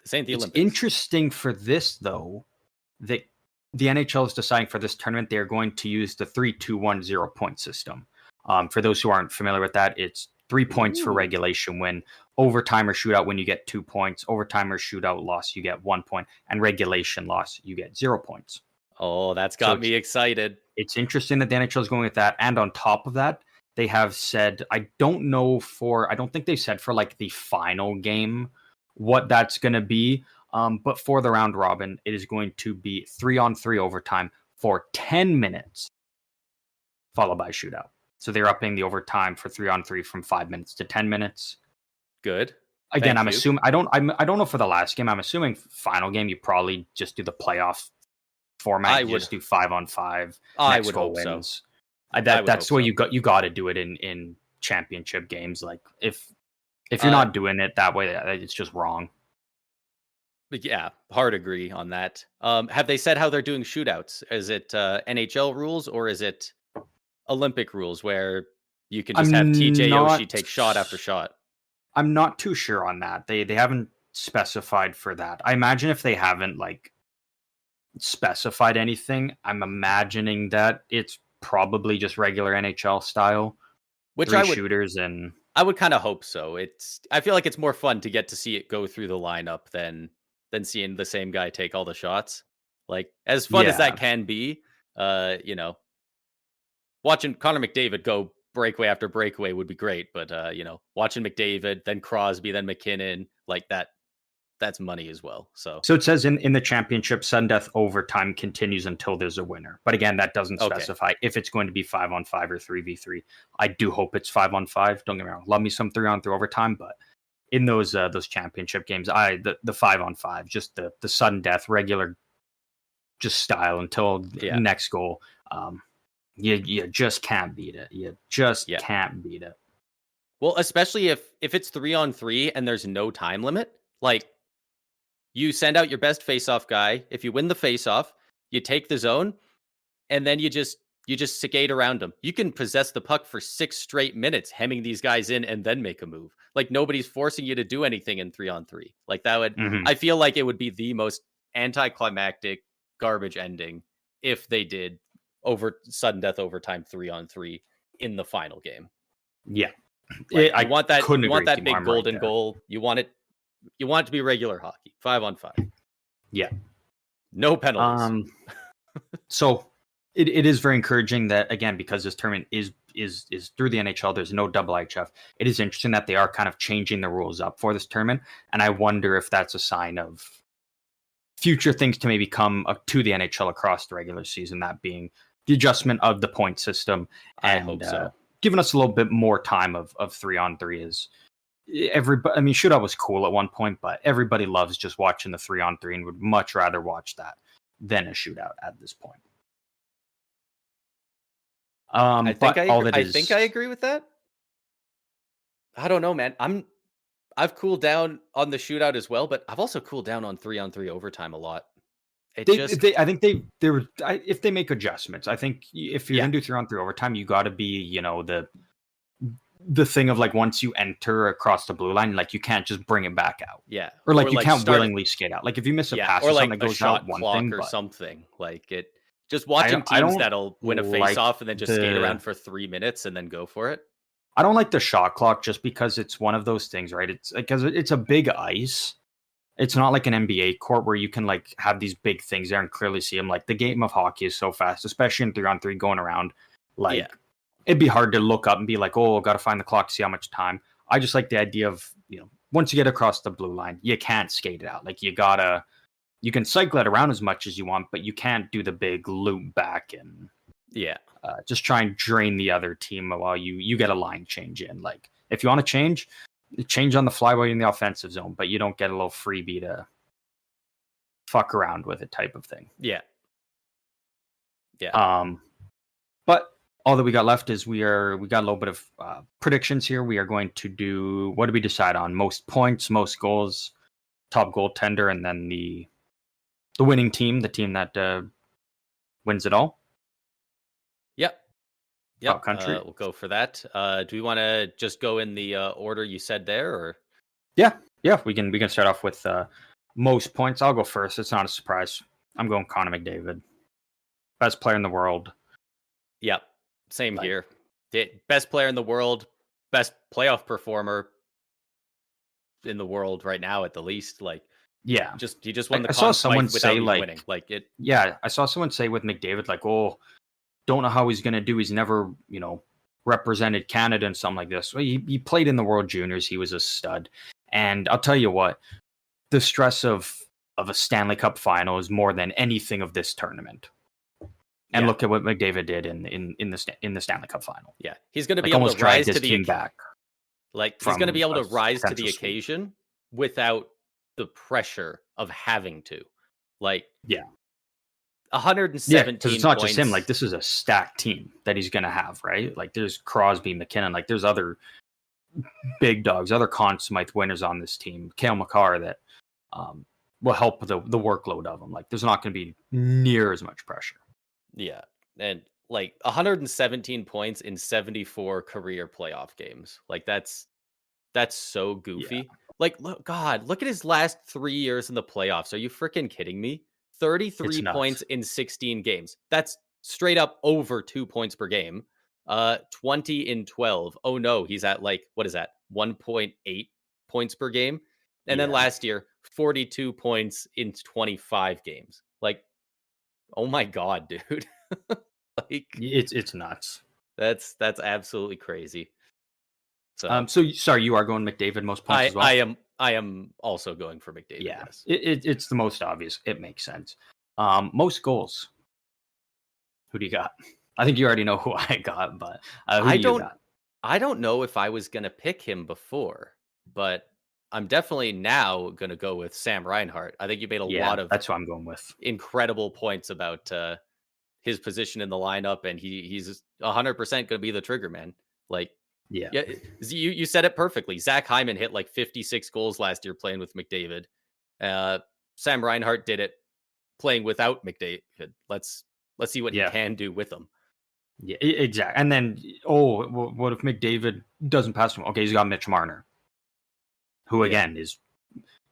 This ain't the Olympics. It's interesting for this, though, that the NHL is deciding for this tournament they're going to use the 3-2-1-0 point system. For those who aren't familiar with that, it's 3 points for regulation win, overtime or shootout win, you get 2 points, overtime or shootout loss, you get 1 point, and regulation loss, you get 0 points. Oh, that's got me excited. It's interesting that the NHL is going with that. And on top of that, they have said, I don't think they said for like the final game what that's going to be. But for the round robin, it is going to be 3-on-3 overtime for 10 minutes, followed by a shootout. So they're upping the overtime for 3-on-3 from 5 minutes to 10 minutes. Good. Again, I'm assuming I don't know for the last game. I'm assuming final game you probably just do the playoff format. You just do 5-on-5. I would hope wins. So. That's the way you got to do it in championship games. Like if you're not doing it that way, it's just wrong. Yeah, hard agree on that. Have they said how they're doing shootouts? Is it NHL rules or is it Olympic rules where you can just have TJ Oshie take shot after shot? I'm not too sure on that. They haven't specified for that. I imagine if they haven't specified anything, I'm imagining that it's probably just regular NHL style. Which shooters and I would kind of hope so. I feel like it's more fun to get to see it go through the lineup than seeing the same guy take all the shots. Like as fun as that can be, watching Connor McDavid go breakaway after breakaway would be great. But watching McDavid, then Crosby, then McKinnon, like that's money as well. So it says in the championship, sudden death overtime continues until there's a winner. But again, that doesn't specify if it's going to be 5-on-5 or 3v3. I do hope it's 5-on-5. Don't get me wrong. Love me some 3-on-3 overtime, but in those championship games, the 5-on-5, just the sudden death, regular just style until the next goal. You just can't beat it. You just can't beat it. Well, especially if it's 3-on-3 and there's no time limit, like you send out your best faceoff guy. If you win the faceoff, you take the zone, and then you just skate around them. You can possess the puck for 6 straight minutes, hemming these guys in, and then make a move. Like nobody's forcing you to do anything in 3-on-3. Like that would, I feel like it would be the most anticlimactic garbage ending if they did sudden death overtime 3-on-3 in the final game. Yeah, I want that. You want that big golden goal. You want it to be regular hockey, 5-on-5. Yeah, no penalties. So it is very encouraging that, again, because this tournament is through the NHL, there's no IIHF. It is interesting that they are kind of changing the rules up for this tournament, and I wonder if that's a sign of future things to maybe come to the NHL across the regular season. That being the adjustment of the point system, and I hope so. Giving us a little bit more time of 3-on-3 is everybody. I mean, shootout was cool at one point, but everybody loves just watching the 3-on-3 and would much rather watch that than a shootout at this point. I think but all that I is, think I agree with that. I don't know, man. I've cooled down on the shootout as well, but I've also cooled down on 3-on-3 overtime a lot. It just I think they were if they make adjustments. I think if you're yeah, gonna do 3-on-3 overtime, you got to be the thing of like once you enter across the blue line, like you can't just bring it back out. yeah, Or like you like can't willingly skate out. Like if you miss a yeah, pass or or something like that a goes out, shot one clock thing. or But something. Like it, just watching I teams don't that'll win a like face-off and then just skate the around for 3 minutes and then go for it. I don't like the shot clock just because it's one of those things, right? It's because it's a big ice. It's not like an NBA court where you can like have these big things there and clearly see them. Like the game of hockey is so fast, especially in 3-on-3 going around. Like Yeah. it'd be hard to look up and be like, oh, got to find the clock, see how much time. I just like the idea of, once you get across the blue line, you can't skate it out. Like you can cycle it around as much as you want, but you can't do the big loop back and Yeah. just try and drain the other team while you get a line change in. Like if you want to change on the fly while you're in the offensive zone, but you don't get a little freebie to fuck around with it type of thing. Yeah. Yeah. But all that we got left is we got a little bit of predictions here. We are going to do, what do we decide on? Most points, most goals, top goaltender, and then the winning team, the team that wins it all. Yep. Yep. Country. We'll go for that. Do we want to just go in the order you said there, or? Yeah. We can start off with most points. I'll go first. It's not a surprise. I'm going Connor McDavid, best player in the world. Yep. Same here. Best player in the world, best playoff performer in the world right now, at the least. Like, yeah, he just won the. I saw someone say winning. Like it. Yeah, I saw someone say with McDavid, like, oh, don't know how he's gonna do. He's never, represented Canada and something like this. Well, he played in the World Juniors. He was a stud, and I'll tell you what, the stress of a Stanley Cup final is more than anything of this tournament. And look at what McDavid did in the Stanley Cup final. Yeah, he's going to be able to rise to the team back. Like he's going to be able to rise to the occasion without the pressure of having to. Like 117. Because it's not just him. Like this is a stacked team that he's going to have, right? Like there's Crosby, McKinnon. Like there's other big dogs, other Conn Smythe winners on this team. Cale Makar that will help the workload of them. Like there's not going to be near as much pressure. Yeah, and like 117 points in 74 career playoff games. Like that's so goofy. Yeah. Like look at his last 3 years in the playoffs. Are you freaking kidding me? 33 points in 16 games. That's straight up over 2 points per game. 20 in 12. Oh no, he's at like, what is that? 1.8 points per game. And then last year, 42 points in 25 games. Like, oh my god, dude. Like it's nuts. That's absolutely crazy. So sorry, you are going McDavid most points as well? I am also going for McDavid. Yeah. Yes. It's the most obvious. It makes sense. Most goals. Who do you got? I think you already know who I got, but who do you got? I don't know if I was gonna pick him before, but I'm definitely now going to go with Sam Reinhart. I think you made a lot of that's what I'm going with. Incredible points about his position in the lineup, and he's 100% going to be the trigger man. Like, you said it perfectly. Zach Hyman hit like 56 goals last year playing with McDavid. Sam Reinhart did it playing without McDavid. Let's see what he can do with him. Yeah, exactly. And then, what if McDavid doesn't pass him? Okay, he's got Mitch Marner, who again is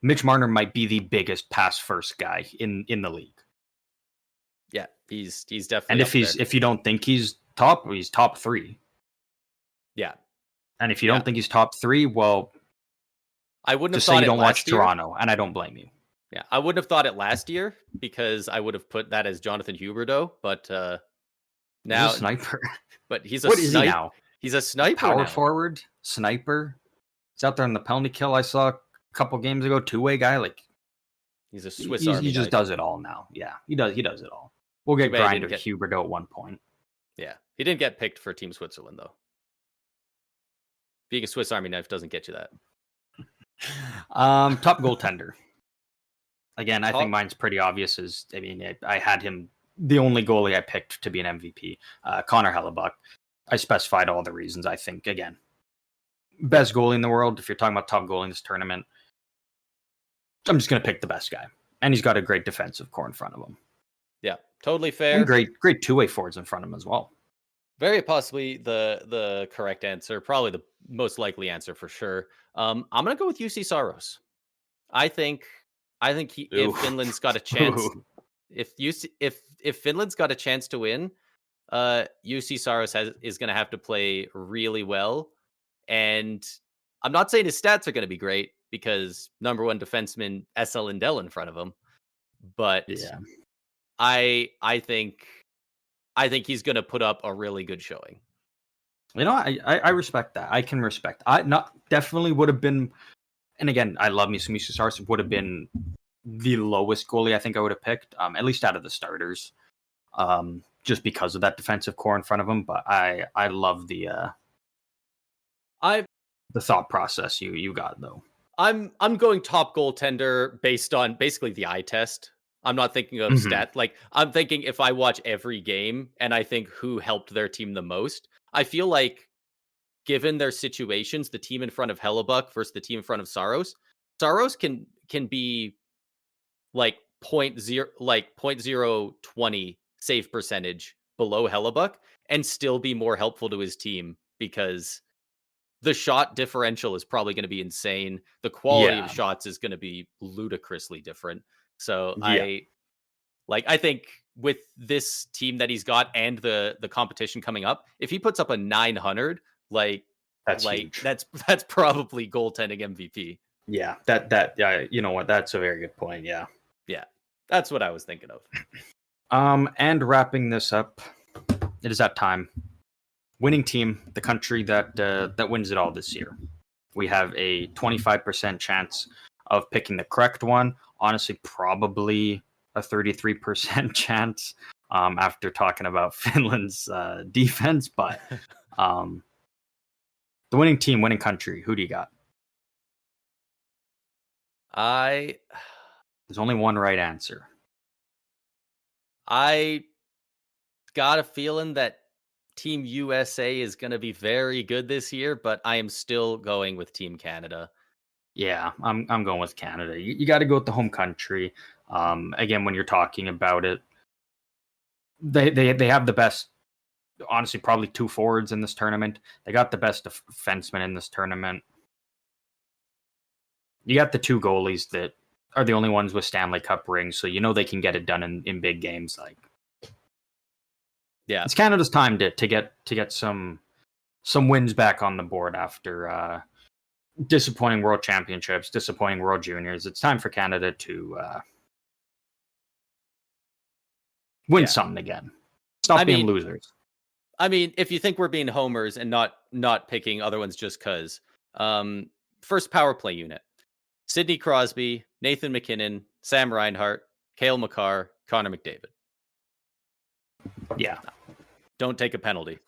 Mitch Marner might be the biggest pass first guy in the league. Yeah, he's definitely. And if you don't think he's top 3. Yeah. And if you don't think he's top 3, well, I wouldn't have just thought say you don't watch year. Toronto, and I don't blame you. Yeah, I wouldn't have thought it last year because I would have put that as Jonathan Huberdeau, but now he's a sniper. But he's what is he now? He's a sniper. Power forward, sniper. He's out there on the penalty kill. I saw a couple games ago, 2-way guy. Like he's a Swiss Army. He just does it all now. Yeah, he does it all. We'll get Grinder Huberdeau at one point. Yeah, he didn't get picked for Team Switzerland though. Being a Swiss Army knife doesn't get you that. Top goaltender. Again, I think Top. mine's pretty obvious. I had him the only goalie I picked to be an MVP, Connor Hellebuck. I specified all the reasons. I think again, best goalie in the world. If you're talking about top goalie in this tournament, I'm just going to pick the best guy, and he's got a great defensive core in front of him. Yeah, totally And fair. great two-way forwards in front of him as well. Very possibly the correct answer, probably the most likely answer for sure. I'm gonna go with UC Saros. I think if Finland's got a chance, if Finland's got a chance to win, UC Saros is gonna have to play really well. And I'm not saying his stats are gonna be great because number one defenseman SL Lindell in front of him, but Yeah. I think he's going to put up a really good showing. I respect that. I can respect. I not definitely would have been, and again, I love me some UC Saros. Would have been the lowest goalie I think I would have picked, at least out of the starters, just because of that defensive core in front of him. But I love the thought process you got though. I'm going top goaltender based on basically the eye test. I'm not thinking of stat. Like I'm thinking if I watch every game and I think who helped their team the most, I feel like given their situations, the team in front of Hellebuck versus the team in front of Saros can be like 0.020 save percentage below Hellebuck and still be more helpful to his team because the shot differential is probably going to be insane. The quality of shots is going to be ludicrously different. So I think with this team that he's got and the competition coming up, if he puts up a 900, that's huge. That's probably goaltending MVP. Yeah, that you know what? That's a very good point. Yeah, that's what I was thinking of. And wrapping this up, it is that time. Winning team, the country that wins it all this year. We have a 25% chance of picking the correct one. Honestly, probably a 33% chance after talking about Finland's defense. But the winning team, winning country, who do you got? There's only one right answer. I got a feeling that Team USA is going to be very good this year, but I am still going with Team Canada. Yeah, I'm going with Canada. You got to go with the home country. Again, when you're talking about it, they have the best. Honestly, probably two forwards in this tournament. They got the best defensemen in this tournament. You got the two goalies that are the only ones with Stanley Cup rings, so you know they can get it done in big games. Like, yeah, it's Canada's time to get some wins back on the board after disappointing World Championships, disappointing World Juniors. It's time for Canada to win something again. Stop being losers. I mean, if you think we're being homers and not picking other ones just because, first power play unit: Sidney Crosby, Nathan McKinnon, Sam Reinhart, Cale Makar, Connor McDavid. Yeah. Don't take a penalty.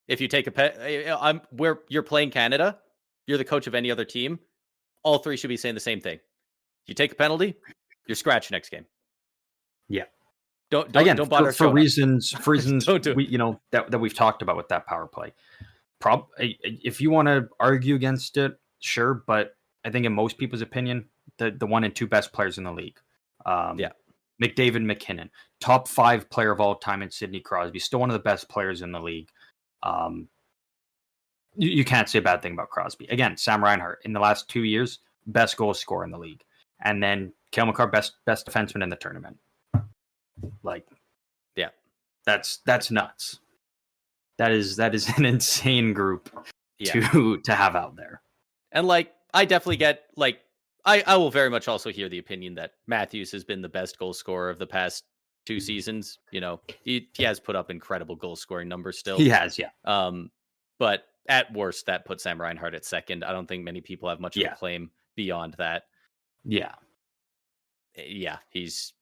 If you take where you're playing Canada, you're the coach of any other team. All three should be saying the same thing. If you take a penalty, you're scratched next game. Yeah. Don't bother for reasons don't do it. That we've talked about with that power play. If you want to argue against it, sure, but I think in most people's opinion, the one and two best players in the league. McDavid, McKinnon, top 5 player of all time in Sidney Crosby, still one of the best players in the league. You can't say a bad thing about Crosby. Again, Sam Reinhart, in the last 2 years, best goal scorer in the league. And then Cale Makar, best defenseman in the tournament. Like, yeah, that's nuts. That is an insane group to have out there. And like, I definitely get like, I will very much also hear the opinion that Matthews has been the best goal scorer of the past 2 seasons. You know, he has put up incredible goal scoring numbers still. He has, yeah. But at worst, that puts Sam Reinhart at second. I don't think many people have much of a claim beyond that. Yeah. Yeah, he's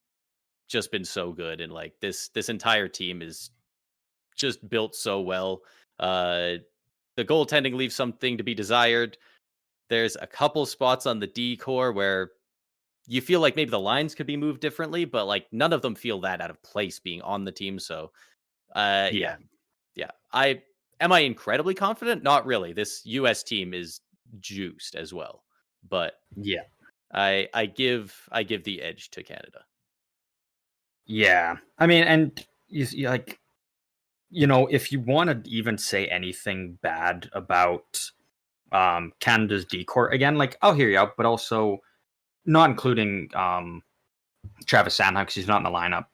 just been so good. And like this entire team is just built so well. The goaltending leaves something to be desired. There's a couple spots on the D core where you feel like maybe the lines could be moved differently, but like none of them feel that out of place being on the team. So, Yeah, yeah. I incredibly confident? Not really. This US team is juiced as well, but yeah, I give the edge to Canada. yeah. I mean, and you like, if you want to even say anything bad about Canada's decor again, like I'll hear you out, but also not including Travis Sanheim because he's not in the lineup.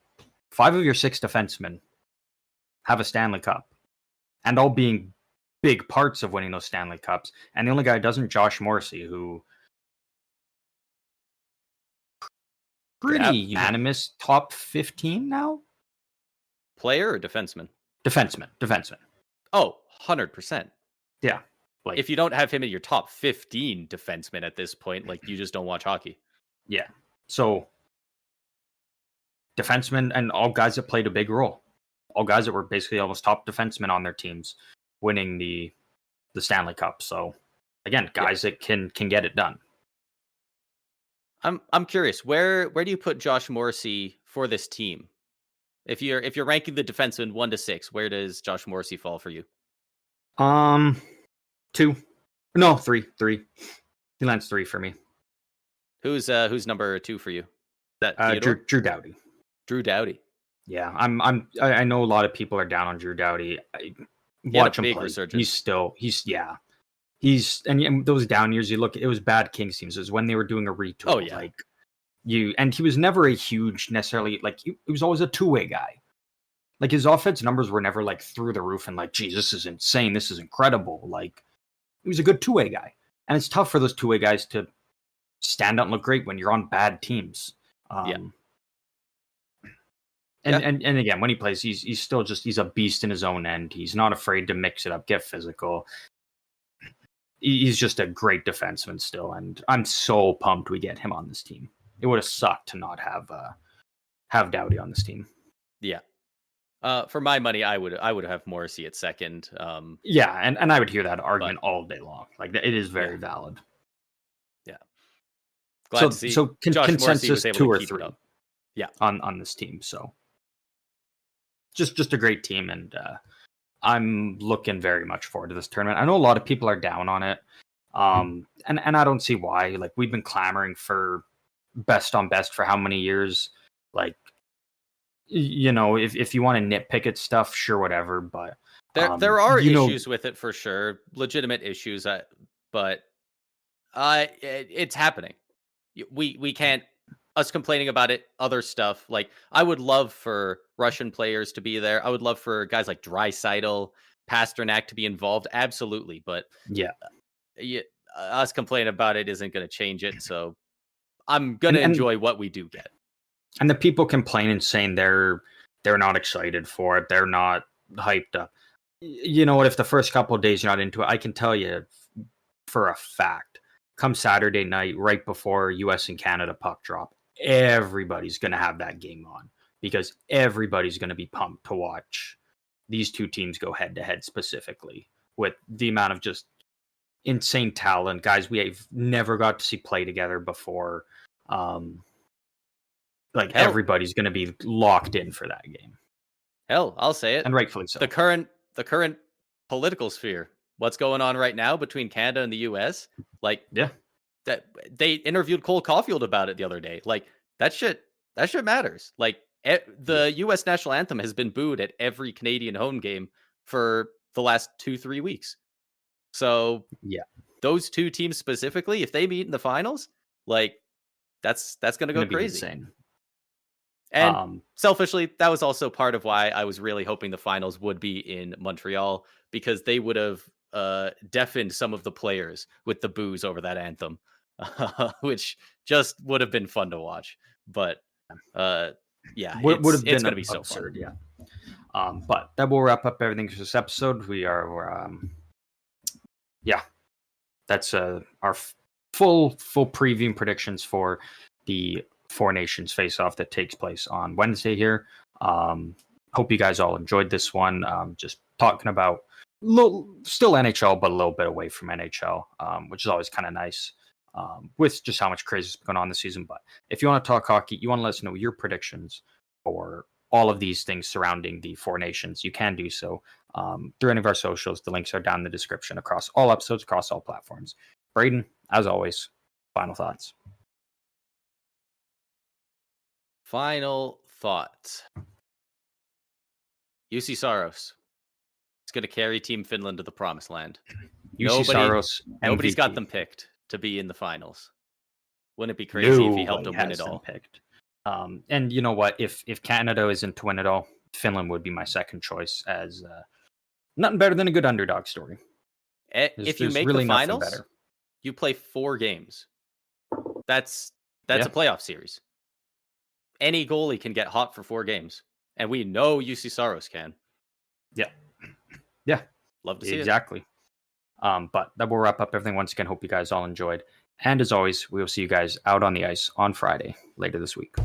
5 of your 6 defensemen have a Stanley Cup, and all being big parts of winning those Stanley Cups. And the only guy who doesn't, Josh Morrissey, who pretty Yeah. unanimous top 15 now. Player or defenseman? Defenseman. Oh, 100%. Yeah. Like, if you don't have him in your top 15 defensemen at this point, like you just don't watch hockey. Yeah. So defensemen and all guys that played a big role. All guys that were basically almost top defensemen on their teams winning the Stanley Cup. So again, guys that can get it done. I'm curious, where do you put Josh Morrissey for this team? If you're ranking the defensemen 1 to 6, where does Josh Morrissey fall for you? 2. No, 3. He lands 3 for me. Who's number 2 for you? That Drew Doughty. Drew Doughty. Yeah, I know a lot of people are down on Drew Doughty. Watch him play. He's and those down years. You look, it was bad Kings teams. It was when they were doing a retool. Oh yeah, and he was never a huge necessarily like he was always a two-way guy. Like his offense numbers were never like through the roof and like, geez, this is insane. This is incredible. Like he was a good two-way guy, and it's tough for those two-way guys to stand out and look great when you're on bad teams. And again, when he plays, he's still he's a beast in his own end. He's not afraid to mix it up, get physical. He's just a great defenseman still, and I'm so pumped we get him on this team. It would have sucked to not have Doughty on this team. Yeah. For my money, I would have Morrissey at second. Yeah, and I would hear that argument all day long. Like it is very valid. Yeah. Glad to see. So consensus 2 or 3. Yeah. On this team. So just a great team, and I'm looking very much forward to this tournament. I know a lot of people are down on it. And I don't see why. Like we've been clamoring for best on best for how many years? Like, if you want to nitpick at stuff, sure, whatever. But there are issues with it for sure, legitimate issues. But it's happening. We can't. Us complaining about it, other stuff. Like, I would love for Russian players to be there. I would love for guys like Draisaitl, Pasternak to be involved. Absolutely. But us complaining about it isn't going to change it. So I'm going to enjoy what we do get. And the people complaining, saying they're not excited for it, they're not hyped up. You know what? If the first couple of days you're not into it, I can tell you for a fact, come Saturday night, right before US and Canada puck drop, everybody's going to have that game on because everybody's going to be pumped to watch these two teams go head to head, specifically with the amount of just insane talent, guys we have never got to see play together before. Everybody's going to be locked in for that game. Hell, I'll say it, and rightfully so. The current political sphere, what's going on right now between Canada and the US, that they interviewed Cole Caulfield about it the other day. Like that shit matters. Like the US national anthem has been booed at every Canadian home game for the last 2-3 weeks. So those two teams specifically, if they meet in the finals, like that's going to go crazy. Insane. And selfishly, that was also part of why I was really hoping the finals would be in Montreal, because they would have deafened some of the players with the boos over that anthem, which just would have been fun to watch. But would have been going to be so absurd. But that will wrap up everything for this episode. That's our full preview and predictions for the Four Nations Faceoff that takes place on Wednesday here. Hope you guys all enjoyed this one. Just talking about still NHL, but a little bit away from NHL, which is always kind of nice with just how much crazy is going on this season. But if you want to talk hockey, you want to let us know your predictions for all of these things surrounding the Four Nations, you can do so through any of our socials. The links are down in the description across all episodes, across all platforms. Braden, as always, final thoughts. Final thoughts. UC Saros is going to carry Team Finland to the promised land. Saros, nobody's MVP. got them picked to be in the finals. Wouldn't it be crazy if he helped them win it all? Picked. And you know what? If Canada isn't to win it all, Finland would be my second choice as nothing better than a good underdog story. If you make really the finals, you play 4 games. That's a playoff series. Any goalie can get hot for 4 games, and we know UC Saros can. Yeah, love to see exactly. But that will wrap up everything. Once again, hope you guys all enjoyed. And as always, we will see you guys out on the ice on Friday later this week.